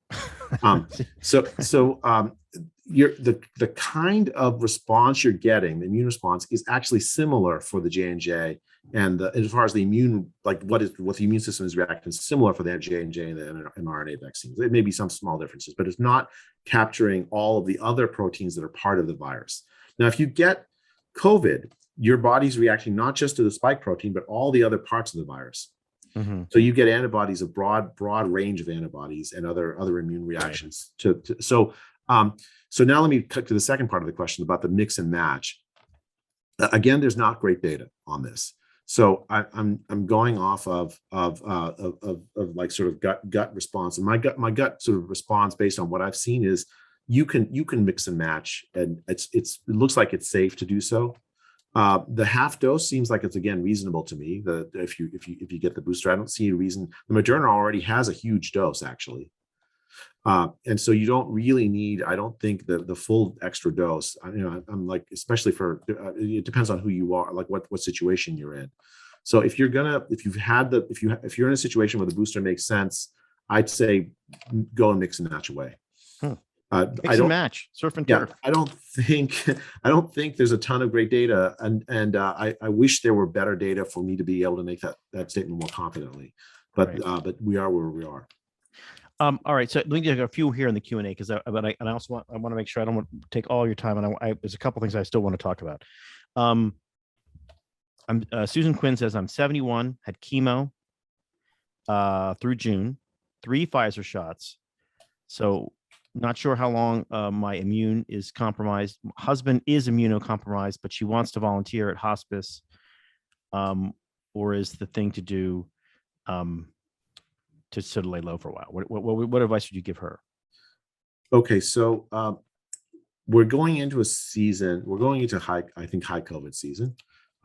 The kind of response you're getting, the immune response, is actually similar for the J&J, and as far as the immune, like what the immune system is reacting, similar for the J&J and the mRNA vaccines. There may be some small differences, but it's not capturing all of the other proteins that are part of the virus. Now, if you get COVID, your body's reacting not just to the spike protein, but all the other parts of the virus. Mm-hmm. So you get antibodies, a broad range of antibodies and other immune reactions. Right. So now let me cut to the second part of the question about the mix and match. Again, there's not great data on this. So I'm going off of like sort of gut response, and my gut sort of response based on what I've seen is you can mix and match, and it looks like it's safe to do so. The half dose seems like it's, again, reasonable to me. If you get the booster, I don't see a reason. The Moderna already has a huge dose, actually, and so you don't really need, I don't think, the full extra dose. I'm like, especially for it depends on who you are, like what situation you're in. So if you're in a situation where the booster makes sense, I'd say go and mix and match away. Mix and match, surf and turf. I don't think there's a ton of great data, and I wish there were better data for me to be able to make that statement more confidently. But right. But we are where we are. All right, so let me get a few here in the Q&A, because I also want to make sure I don't want to take all your time, and there's a couple things I still want to talk about. Susan Quinn says, I'm 71, had chemo through June, 3 Pfizer shots, so not sure how long my immune is compromised. Husband is immunocompromised, but she wants to volunteer at hospice, or is the thing to do to sort of lay low for a while? What advice would you give her? Okay, so we're going into a season. We're going into high COVID season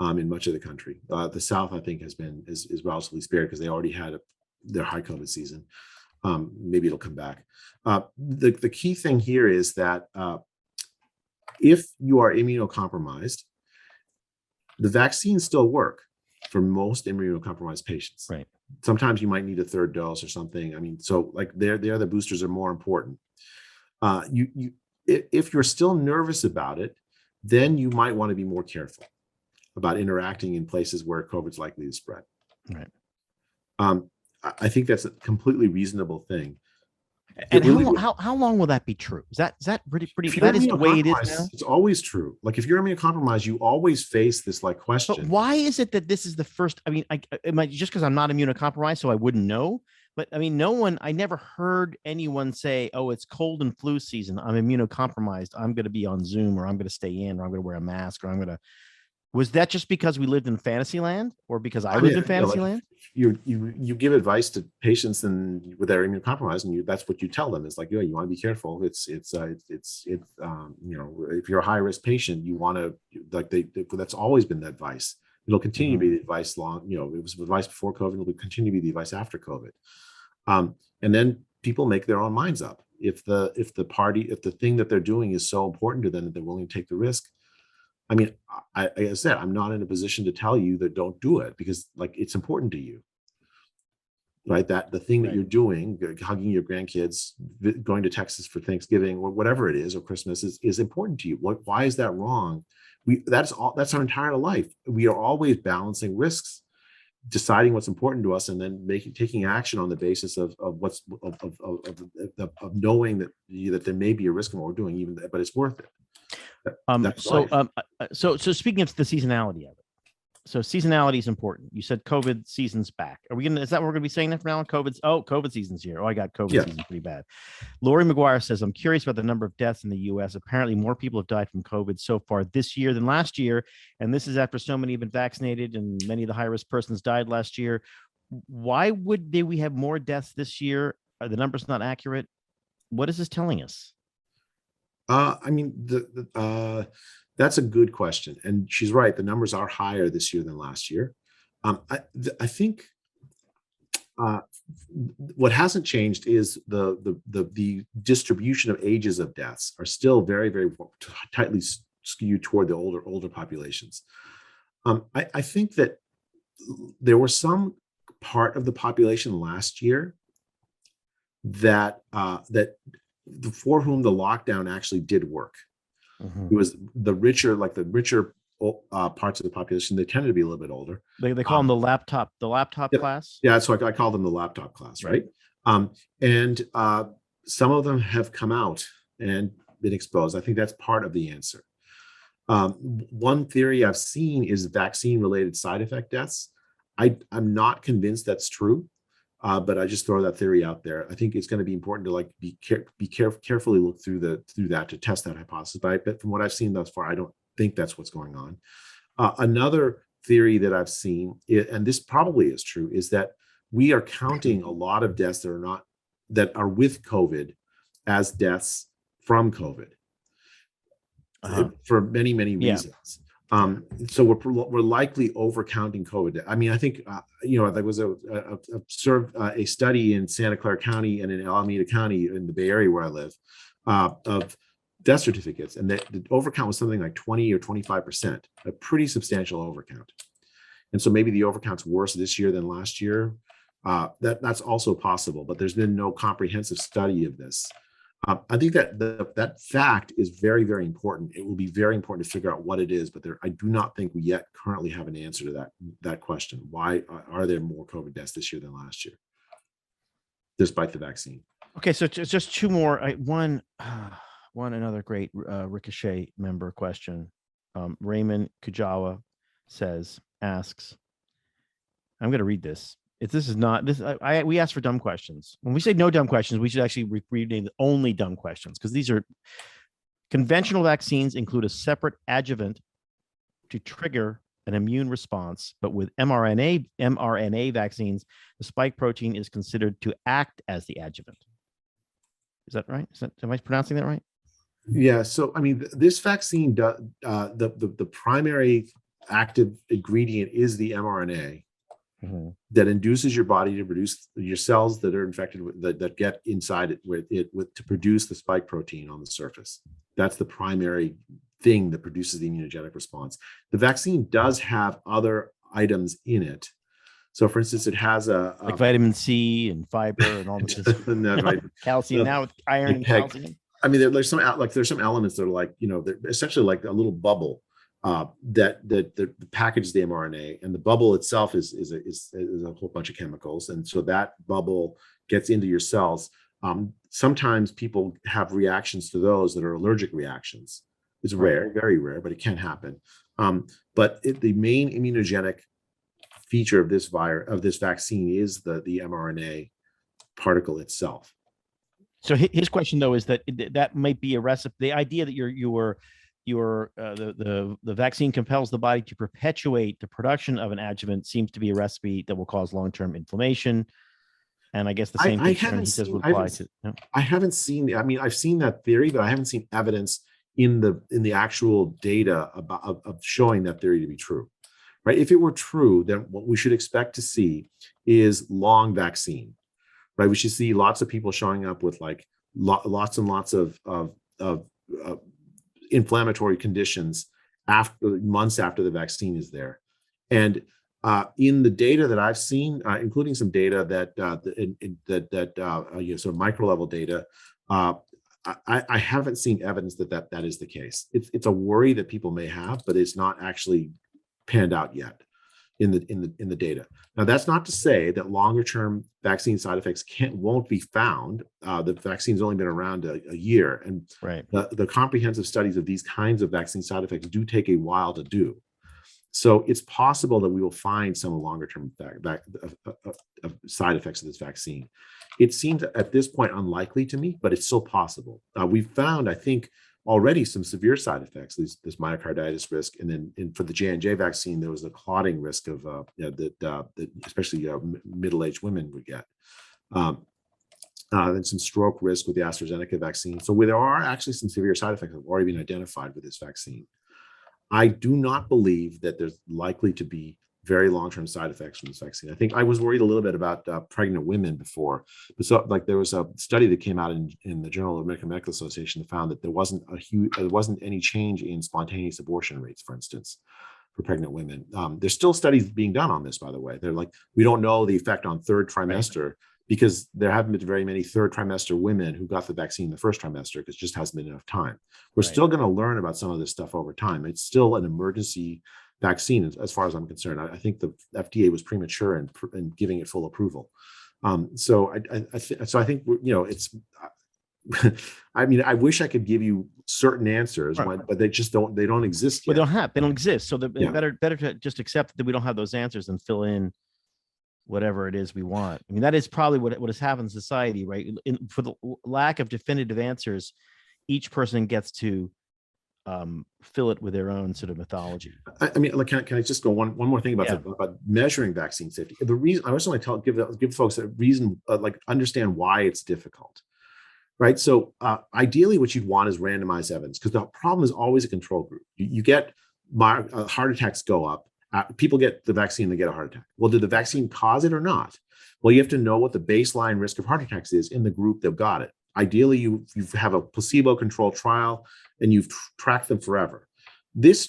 in much of the country. The South, I think, is relatively spared because they already had their high COVID season. Maybe it'll come back. The key thing here is that if you are immunocompromised, the vaccines still work for most immunocompromised patients. Right. Sometimes you might need a third dose or something. I mean, so like the boosters are more important. If you're still nervous about it, then you might want to be more careful about interacting in places where COVID's likely to spread. Right. I think that's a completely reasonable thing. And how long will that be true? Is that pretty? That is the way it is now. It's always true. Like if you're immunocompromised, you always face this like question. But why is it that this is the first? I mean, it might just because I'm not immunocompromised, so I wouldn't know. But I mean, I never heard anyone say, "Oh, it's cold and flu season. I'm immunocompromised. I'm going to be on Zoom, or I'm going to stay in, or I'm going to wear a mask, or I'm going to." Was that just because we lived in Fantasyland, or because I lived in Fantasyland? You give advice to patients and with their immunocompromised, and that's what you tell them. It's like, you want to be careful. It's if you're a high risk patient, you want to that's always been the advice. It'll continue to be the advice long. It was advice before COVID. It'll continue to be the advice after COVID. And then people make their own minds up. If the thing that they're doing is so important to them that they're willing to take the risk. I mean, like I said, I'm not in a position to tell you that don't do it because like it's important to you, right? That the thing that you're doing, hugging your grandkids, going to Texas for Thanksgiving or whatever it is, or Christmas is important to you. Why is that wrong? That's our entire life. We are always balancing risks, deciding what's important to us, and then taking action on the basis of knowing that there may be a risk in what we're doing, but it's worth it. So speaking of the seasonality of it, so seasonality is important. You said COVID season's back. Is that what we're gonna be saying that from now on? COVID season's here. Oh, I got COVID season pretty bad. Lori McGuire says, I'm curious about the number of deaths in the US. Apparently more people have died from COVID so far this year than last year. And this is after so many have been vaccinated and many of the high-risk persons died last year. Why would we have more deaths this year? Are the numbers not accurate? What is this telling us? I mean, that's a good question, and she's right. The numbers are higher this year than last year. I think what hasn't changed is the distribution of ages of deaths are still very, very tightly skewed toward the older populations. I think that there was some part of the population last year that for whom the lockdown actually did work. It was the richer parts of the population. They tended to be a little bit older. They call them the laptop class. Yeah, so I call them the laptop class, right? And some of them have come out and been exposed. I think that's part of the answer. One theory I've seen is vaccine-related side effect deaths. I'm not convinced that's true, but I just throw that theory out there. I think it's going to be important to carefully look through that to test that hypothesis. But from what I've seen thus far, I don't think that's what's going on. Another theory that I've seen, and this probably is true, is that we are counting a lot of deaths that are with COVID as deaths from COVID. For many reasons. So we're likely overcounting COVID. I mean, I think there was a study in Santa Clara County and in Alameda County in the Bay Area where I live of death certificates, and that the overcount was something like 20 or 25%, a pretty substantial overcount. And so maybe the overcount's worse this year than last year. That's also possible, but there's been no comprehensive study of this. I think that that fact is very, very important. It will be very important to figure out what it is, but I do not think we yet currently have an answer to that question. Why are there more COVID deaths this year than last year, despite the vaccine? Okay, so just two more. Another great Ricochet member question. Raymond Kujawa asks, I'm going to read this. If this is not this, we ask for dumb questions. When we say no dumb questions, we should actually rename only dumb questions, because these are conventional vaccines include a separate adjuvant to trigger an immune response, but with mRNA vaccines, the spike protein is considered to act as the adjuvant. Is that right? Am I pronouncing that right? Yeah. So I mean, this vaccine the primary active ingredient is the mRNA. That induces your body to produce your cells that are infected with that get inside it to produce the spike protein on the surface. That's the primary thing that produces the immunogenic response. The vaccine does have other items in it. So, for instance, it has like vitamin C and fiber and all this calcium now with iron and calcium. I mean, there's some elements that are like, they're essentially like a little bubble. That packages the mRNA, and the bubble itself is a whole bunch of chemicals, and so that bubble gets into your cells. Sometimes people have reactions to those that are allergic reactions. It's rare, very rare, but it can happen. But the main immunogenic feature of this vaccine is the mRNA particle itself. So his question, though, is that might be a recipe. The idea that the vaccine compels the body to perpetuate the production of an adjuvant seems to be a recipe that will cause long-term inflammation. And I guess the same concern he says would apply to. No? I haven't seen. I mean, I've seen that theory, but I haven't seen evidence in the actual data of showing that theory to be true. Right? If it were true, then what we should expect to see is long vaccine. Right? We should see lots of people showing up with like lots and lots of inflammatory conditions months after the vaccine is there. And in the data that I've seen, including some data that sort of micro level data, I haven't seen evidence that is the case. It's a worry that people may have, but it's not actually panned out yet in the data. Now, that's not to say that longer term vaccine side effects won't be found. The vaccine's only been around a year, and the comprehensive studies of these kinds of vaccine side effects do take a while to do. So it's possible that we will find some longer term side effects of this vaccine. It seems at this point unlikely to me, but it's still possible. We've found, I think, already some severe side effects, this myocarditis risk, and then for the J&J vaccine, there was a clotting risk of that especially middle-aged women would get, and some stroke risk with the AstraZeneca vaccine. So there are actually some severe side effects that have already been identified with this vaccine. I do not believe that there's likely to be very long-term side effects from this vaccine. I think I was worried a little bit about pregnant women before, but so like there was a study that came out in the Journal of American Medical Association that found that there wasn't any change in spontaneous abortion rates, for instance, for pregnant women. There's still studies being done on this, by the way. They're like, we don't know the effect on third trimester because there haven't been very many third trimester women who got the vaccine in the first trimester because it just hasn't been enough time. We're still going to learn about some of this stuff over time. It's still an emergency vaccine, as far as I'm concerned. I think the FDA was premature in giving it full approval. So I think, you know, it's. I mean, I wish I could give you certain answers, but they just don't. They don't exist yet. Well, they don't exist. So better to just accept that we don't have those answers and fill in whatever it is we want. I mean, that is probably what has happened in society, right? For the lack of definitive answers, each person gets to fill it with their own sort of mythology. I mean, like, can I just go one more thing about measuring vaccine safety? The reason I also want to give folks a reason, like understand why it's difficult, right? So ideally, what you'd want is randomized evidence, because the problem is always a control group. You get heart attacks go up. People get the vaccine, they get a heart attack. Well, did the vaccine cause it or not? Well, you have to know what the baseline risk of heart attacks is in the group that got it. Ideally, you have a placebo-controlled trial and you've tracked them forever. This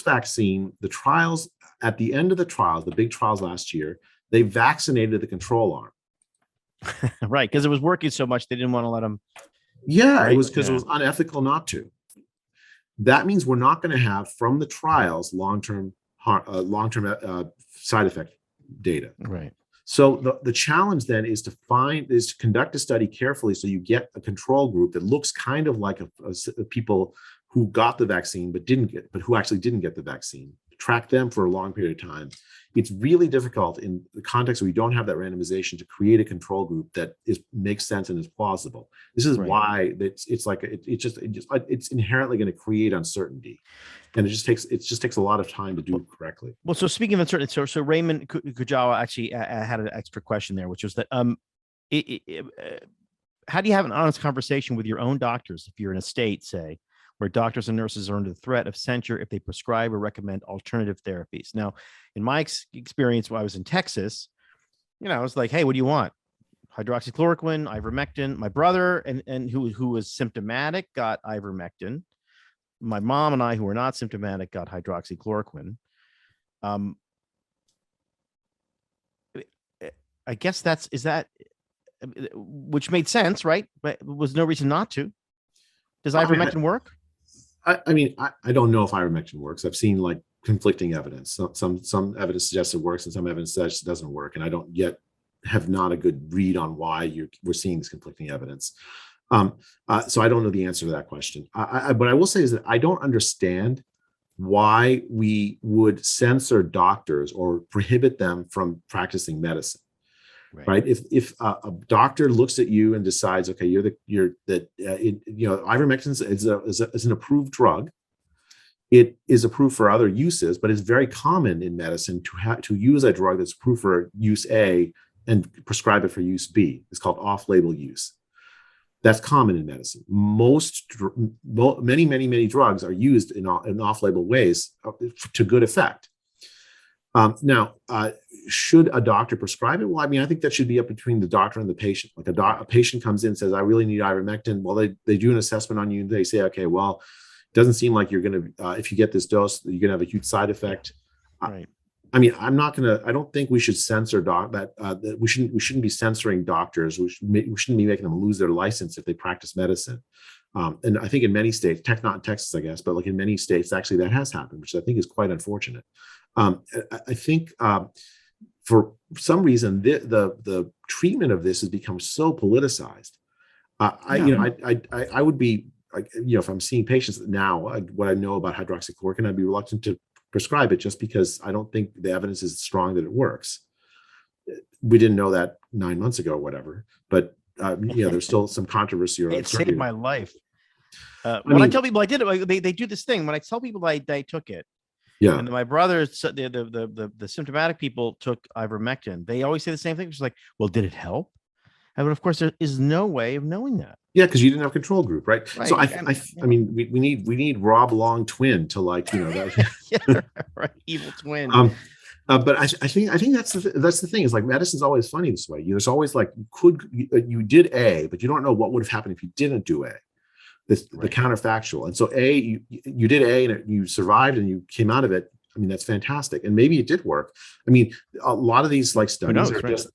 vaccine, the trials, at the end of the trials, the big trials last year, they vaccinated the control arm. Right, because it was working so much, they didn't want to let them. Yeah, right? It was because it was unethical not to. That means we're not going to have from the trials long-term side effect data. Right. So the challenge then is to conduct a study carefully so you get a control group that looks kind of like a people who got the vaccine but who actually didn't get the vaccine. Track them for a long period of time. It's really difficult in the context where you don't have that randomization to create a control group that makes sense and is plausible. This is why it's inherently going to create uncertainty, and it just takes a lot of time to do it correctly. Well, so speaking of uncertainty, so Raymond Kujawa actually had an extra question there, which was that how do you have an honest conversation with your own doctors if you're in a state, say, where doctors and nurses are under the threat of censure if they prescribe or recommend alternative therapies? Now, in my experience, when I was in Texas, you know, I was like, hey, what do you want? Hydroxychloroquine, ivermectin. My brother and who was symptomatic got ivermectin. My mom and I, who were not symptomatic, got hydroxychloroquine. I guess which made sense, right? But there was no reason not to. Does ivermectin work? I mean, I don't know if ivermectin works. I've seen like conflicting evidence. Some evidence suggests it works, and some evidence suggests it doesn't work. And I don't yet have not a good read on why we're seeing this conflicting evidence. So I don't know the answer to that question. But I will say is that I don't understand why we would censor doctors or prohibit them from practicing medicine. Right. If a doctor looks at you and decides, okay, ivermectin is an approved drug. It is approved for other uses, but it's very common in medicine to use a drug that's approved for use A and prescribe it for use B. It's called off-label use. That's common in medicine. Many drugs are used in off-label ways to good effect. Now, should a doctor prescribe it? Well, I mean, I think that should be up between the doctor and the patient. Like a patient comes in and says, I really need ivermectin. Well, they do an assessment on you. They say, okay, well, it doesn't seem like you're going to, if you get this dose, you're going to have a huge side effect. Right. I mean, I don't think we should censor that we shouldn't be censoring doctors. We shouldn't be making them lose their license if they practice medicine. And I think in many states, not in Texas, I guess, but like in many states, actually that has happened, which I think is quite unfortunate. I think for some reason the treatment of this has become so politicized. I would be like, if I'm seeing patients now, what I know about hydroxychloroquine, I'd be reluctant to prescribe it just because I don't think the evidence is strong that it works. We didn't know that 9 months ago or whatever, but there's still some controversy. It saved my life. I tell people I did it, they do this thing. When I tell people I took it, yeah, and my brothers, the symptomatic people took ivermectin, they always say the same thing. It's like, well, did it help? And of course, there is no way of knowing that. Yeah, because you didn't have a control group, right? So I mean, we need Rob Long twin to that. Yeah, right, evil twin. But I think that's the thing is like medicine's always funny this way. There's always like you did A, but you don't know what would have happened if you didn't do A. The Right. counterfactual. And so you did A and you survived and you came out of it. I mean, that's fantastic. And maybe it did work. I mean, a lot of these like Who studies knows? are Right. just,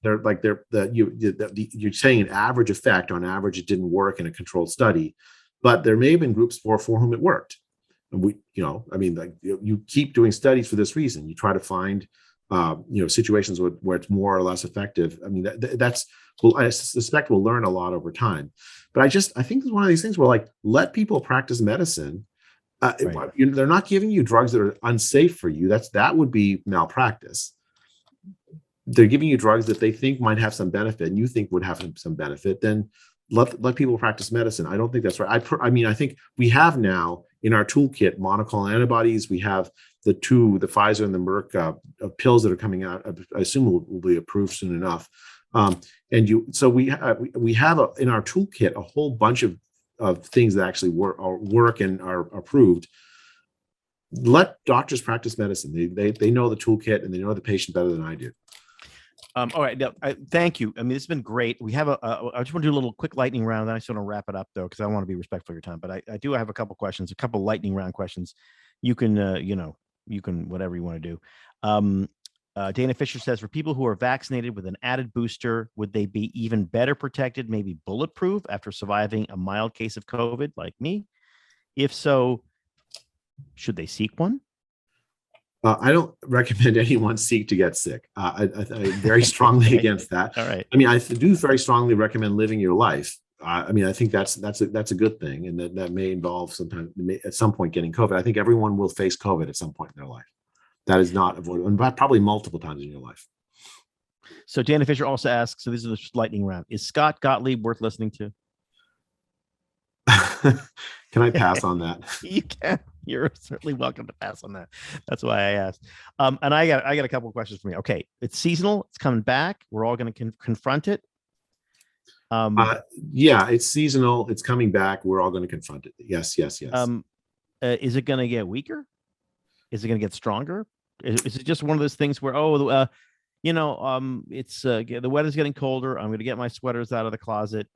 you're saying an average effect. On average, it didn't work in a controlled study, but there may have been groups for whom it worked. And I mean, like you keep doing studies for this reason. You try to find, situations where it's more or less effective. I mean, that's, well, I suspect we'll learn a lot over time. But I think it's one of these things where like, let people practice medicine. Right. They're not giving you drugs that are unsafe for you. That would be malpractice. They're giving you drugs that they think might have some benefit and you think would have some benefit. Then let people practice medicine. I don't think that's right. I mean, I think we have now in our toolkit monoclonal antibodies. We have the Pfizer and the Merck pills that are coming out. I assume will be approved soon enough. So we have in our toolkit a whole bunch of things that actually work and are approved. Let doctors practice medicine. They know the toolkit and they know the patient better than I do. All right. Now, thank you. I mean, it's been great. We have I just want to do a little quick lightning round. Then I just want to wrap it up though, because I want to be respectful of your time. But I do have a couple questions, a couple lightning round questions. You can, you can whatever you want to do. Dana Fisher says, for people who are vaccinated with an added booster, would they be even better protected, maybe bulletproof after surviving a mild case of COVID like me? If so, should they seek one? I don't recommend anyone seek to get sick. I very strongly Okay. against that. All right. I mean, I do very strongly recommend living your life. I mean, I think that's a good thing, and that may involve at some point getting COVID. I think everyone will face COVID at some point in their life. That is not avoidable, and probably multiple times in your life. So Dana Fisher also asks, so this is the lightning round. Is Scott Gottlieb worth listening to? Can I pass on that? You can. You're certainly welcome to pass on that. That's why I asked. And I got a couple of questions for me. Okay, it's seasonal. It's coming back. We're all going to confront it. Yeah, it's seasonal. It's coming back. We're all going to confront it. Yes. Is it going to get weaker? Is it going to get stronger? Is it just one of those things where it's the weather's getting colder. I'm going to get my sweaters out of the closet.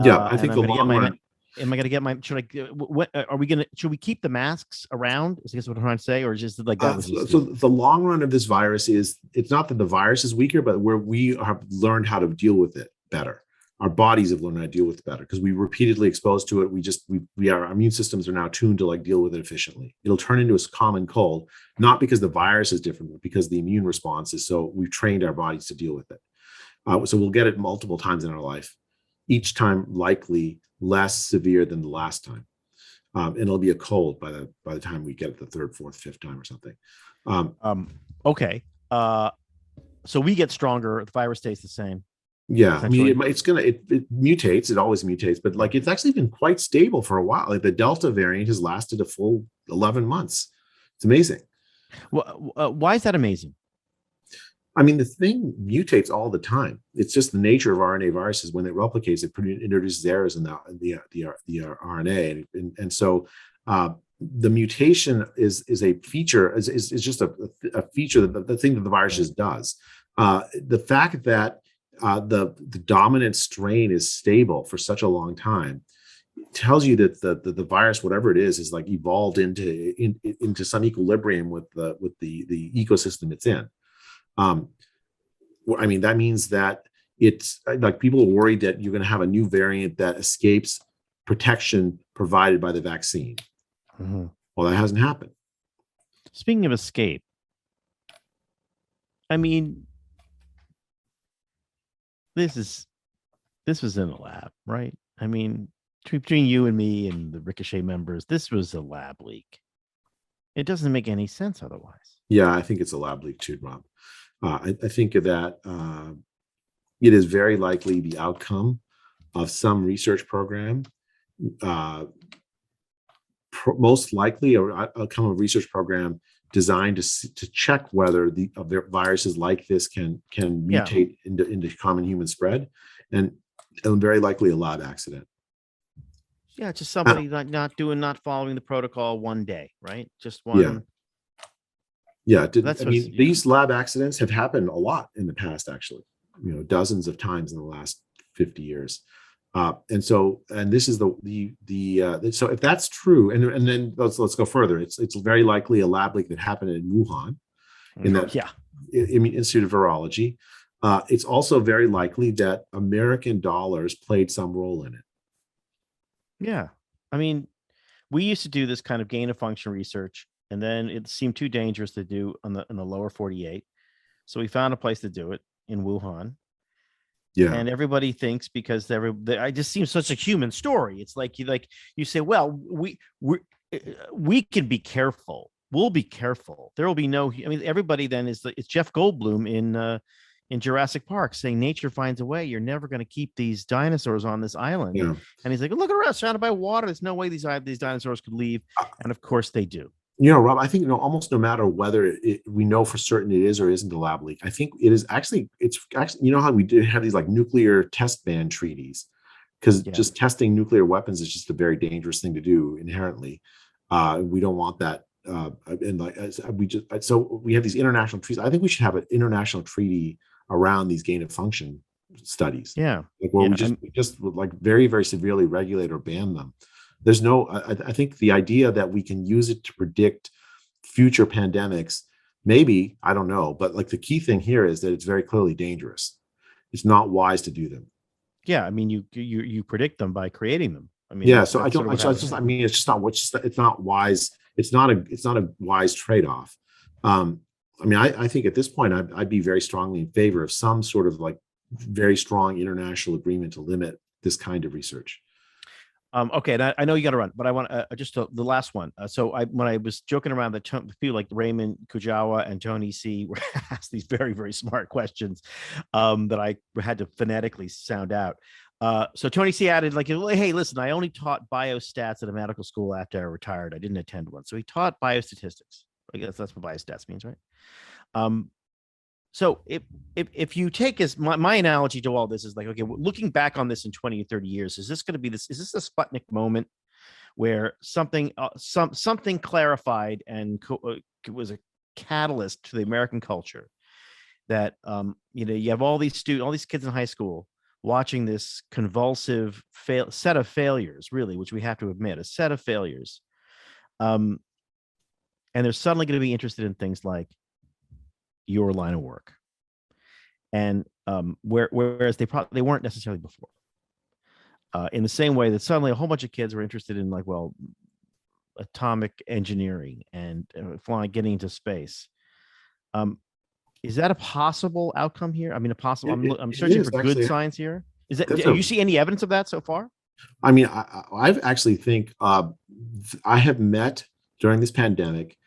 Yeah, I think the long run. Am I going to get my? Should we keep the masks around? Is this what I'm trying to say, or just like that? So the long run of this virus is, it's not that the virus is weaker, but where we have learned how to deal with it better. Our bodies have learned how to deal with it better because we repeatedly exposed to it. Our immune systems are now tuned to like deal with it efficiently. It'll turn into a common cold, not because the virus is different, but because the immune response is so we've trained our bodies to deal with it. So we'll get it multiple times in our life, each time likely less severe than the last time. And it'll be a cold by the time we get it the third, fourth, fifth time or something. Okay. So we get stronger. The virus stays the same. Yeah, I mean, it mutates. It always mutates, but like it's actually been quite stable for a while. Like the Delta variant has lasted a full 11 months. It's amazing. Well, why is that amazing? I mean, the thing mutates all the time. It's just the nature of RNA viruses. When it replicates, it introduces errors in the RNA, and so the mutation is a feature. Is just a feature that the thing that the virus just does. The fact that the dominant strain is stable for such a long time tells you that the virus, whatever it is like evolved into some equilibrium with the ecosystem it's in. I mean, that means that it's like people are worried that you're going to have a new variant that escapes protection provided by the vaccine. Mm-hmm. Well, that hasn't happened. Speaking of escape, I mean, this was in a lab, right? I mean, between you and me and the Ricochet members, this was a lab leak. It doesn't make any sense otherwise. Yeah, I think it's a lab leak too, Rob. I think that it is very likely the outcome of some research program, most likely a outcome of a research program designed to check whether the viruses like this can mutate into common human spread, and very likely a lab accident. Yeah, just somebody not following the protocol one day, right? Just one. Yeah, That's I what's, mean, these lab accidents have happened a lot in the past, actually, dozens of times in the last 50 years. And this is so if that's true, and then let's go further. It's very likely a lab leak that happened in Wuhan, in that yeah. Institute of Virology. It's also very likely that American dollars played some role in it. Yeah. I mean, we used to do this kind of gain of function research, and then it seemed too dangerous to do in the lower 48. So we found a place to do it in Wuhan. Yeah, And everybody thinks because I just seems such a human story. It's like you say, well, we can be careful. We'll be careful. There will be no. I mean, everybody then it's Jeff Goldblum in Jurassic Park saying nature finds a way. You're never going to keep these dinosaurs on this island. yeah. And he's like, look around, surrounded by water. There's no way these dinosaurs could leave. And of course they do. Rob, I think almost no matter whether we know for certain it is or isn't a lab leak, I think it is actually. It's actually, how we did have these like nuclear test ban treaties, because Yeah. just testing nuclear weapons is just a very dangerous thing to do inherently. We don't want that. And like so we have these international treaties. I think we should have an international treaty around these gain of function studies, Yeah. like where Yeah. we just like very, very severely regulate or ban them. There's no, I think the idea that we can use it to predict future pandemics, maybe, I don't know, but like the key thing here is that it's very clearly dangerous. It's not wise to do them. Yeah. I mean, you predict them by creating them. I mean, Yeah, so I that's don't. sort of what So it's happens. just. I mean, it's just not. It's not wise. It's not a wise trade-off. I mean, I think at this point, I'd be very strongly in favor of some sort of like very strong international agreement to limit this kind of research. Okay, and I know you got to run, but I want just the last one. When I was joking around, the people like Raymond Kujawa and Tony C were asked these very, very smart questions that I had to phonetically sound out. So Tony C added, like, hey, listen, I only taught biostats at a medical school after I retired. I didn't attend one. So he taught biostatistics. I guess that's what biostats means, right? So if you take my analogy to all this is like, okay, looking back on this in 20 or 30 years, is this a Sputnik moment where something clarified and was a catalyst to the American culture that you have all these kids in high school watching this convulsive set of failures, really, which we have to admit, a set of failures, and they're suddenly going to be interested in things like your line of work, and whereas they weren't necessarily before. In the same way that suddenly a whole bunch of kids were interested in atomic engineering and getting into space. Is that a possible outcome here? I mean, I'm searching for good signs here. Do you see any evidence of that so far? I mean, I've actually think I have met during this pandemic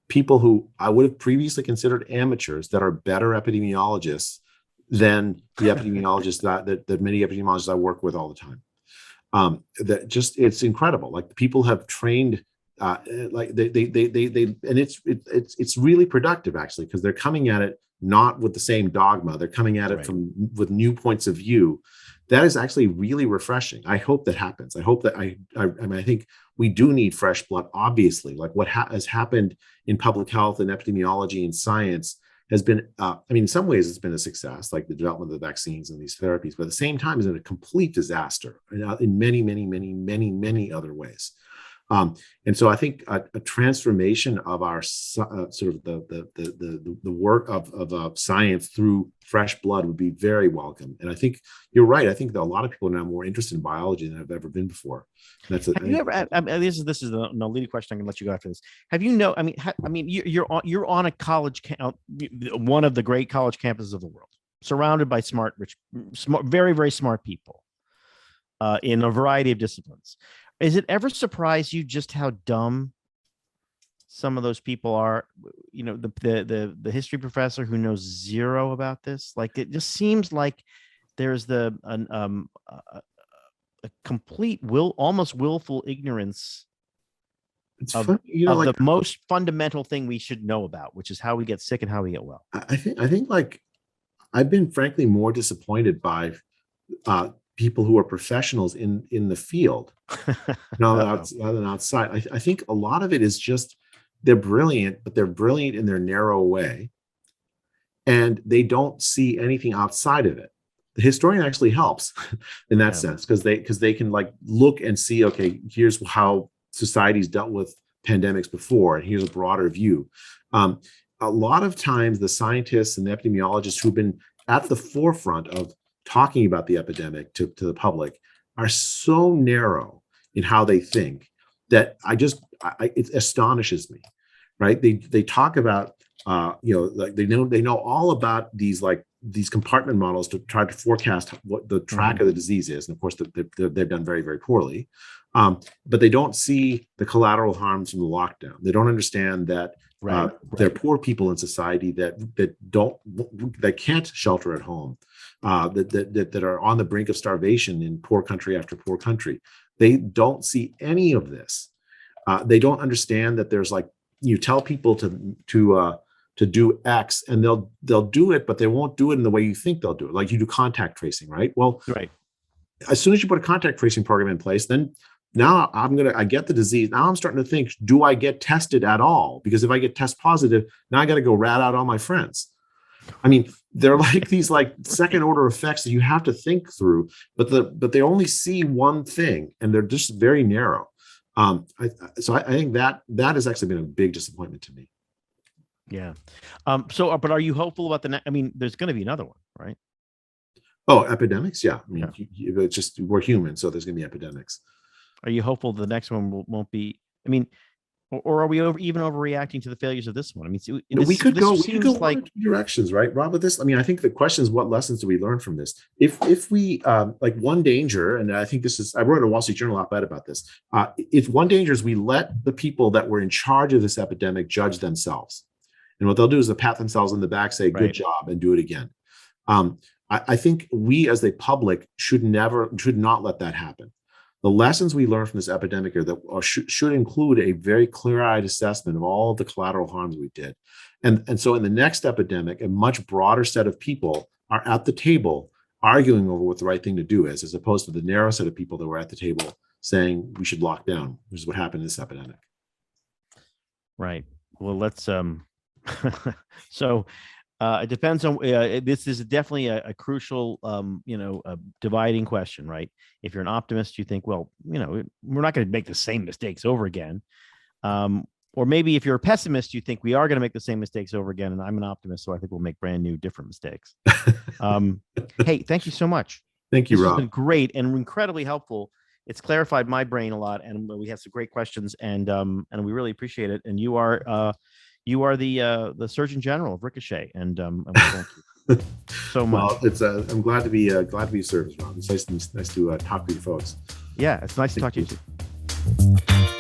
people who I would have previously considered amateurs that are better epidemiologists than the epidemiologists that many epidemiologists I work with all the time. That just, it's incredible. Like people have trained, like they and it's really productive actually, because they're coming at it not with the same dogma. They're coming at it with new points of view. That is actually really refreshing. I hope that happens. I hope that I mean, I think we do need fresh blood, obviously. Like what has happened in public health and epidemiology and science has been, I mean, in some ways it's been a success, like the development of the vaccines and these therapies, but at the same time it's been a complete disaster in many, many, many, many, many other ways. And so I think a transformation of our sort of the work of science through fresh blood would be very welcome. And I think you're right. I think that a lot of people are now more interested in biology than have ever been before. Have you ever? This is the leading question. I'm going to let you go after this. Have you know? I mean, you're on a college, one of the great college campuses of the world, surrounded by smart, very, very smart people in a variety of disciplines. Is it ever surprised you just how dumb some of those people are? You know, the history professor who knows zero about this. Like, it just seems like there's a complete almost willful ignorance of the most fundamental thing we should know about, which is how we get sick and how we get well. I think like I've been frankly more disappointed by people who are professionals in the field rather than outside. I think a lot of it is just they're brilliant, but they're brilliant in their narrow way, and they don't see anything outside of it. The historian actually helps in that sense, because they can like look and see, okay, here's how society's dealt with pandemics before, and here's a broader view. A lot of times the scientists and the epidemiologists who've been at the forefront of talking about the epidemic to the public are so narrow in how they think that it astonishes me, right? They talk about like they know all about these compartment models to try to forecast what the track of the disease is, and of course they've done very, very poorly. But they don't see the collateral harms from the lockdown. They don't understand that there are poor people in society that can't shelter at home, that are on the brink of starvation in poor country after poor country. They don't see any of this. They don't understand that there's like, you tell people to do X, and they'll do it, but they won't do it in the way you think they'll do it. Like you do contact tracing, right? Well, as soon as you put a contact tracing program in place, then now I get the disease. Now I'm starting to think, do I get tested at all? Because if I get test positive, now I got to go rat out all my friends. I mean, they're like these like second order effects that you have to think through, but they only see one thing, and they're just very narrow. So I think that has actually been a big disappointment to me. Yeah. But are you hopeful about the next? I mean, there's going to be another one, right? Oh, epidemics. Yeah. I mean, it's just, we're human, so there's going to be epidemics. Are you hopeful the next one won't be? I mean, or are we even overreacting to the failures of this one? I mean, we could go like two directions, right, Rob? With this, I mean, I think the question is, what lessons do we learn from this? If we like one danger, and I think I wrote a Wall Street Journal op-ed about this. If one danger is we let the people that were in charge of this epidemic judge themselves, and what they'll do is they'll pat themselves on the back, say good job, and do it again. I think we as the public should not let that happen. The lessons we learn from this epidemic should include a very clear-eyed assessment of all of the collateral harms we did. And so in the next epidemic, a much broader set of people are at the table arguing over what the right thing to do is, as opposed to the narrow set of people that were at the table saying we should lock down, which is what happened in this epidemic. Right. Well, let's so it depends on this is definitely a crucial dividing question, right? If you're an optimist, you think, well, we're not going to make the same mistakes over again, or maybe if you're a pessimist, you think we are going to make the same mistakes over again, and I'm an optimist, so I think we'll make brand new different mistakes. Hey, thank you so much. Thank you, Rob. This has been great and incredibly helpful. It's clarified my brain a lot, and we have some great questions, and we really appreciate it. And you are the Surgeon General of Ricochet, and thank you so much. Well, I'm glad to be of service, Rob. It's nice to talk to you folks. Yeah, it's nice to talk to you too.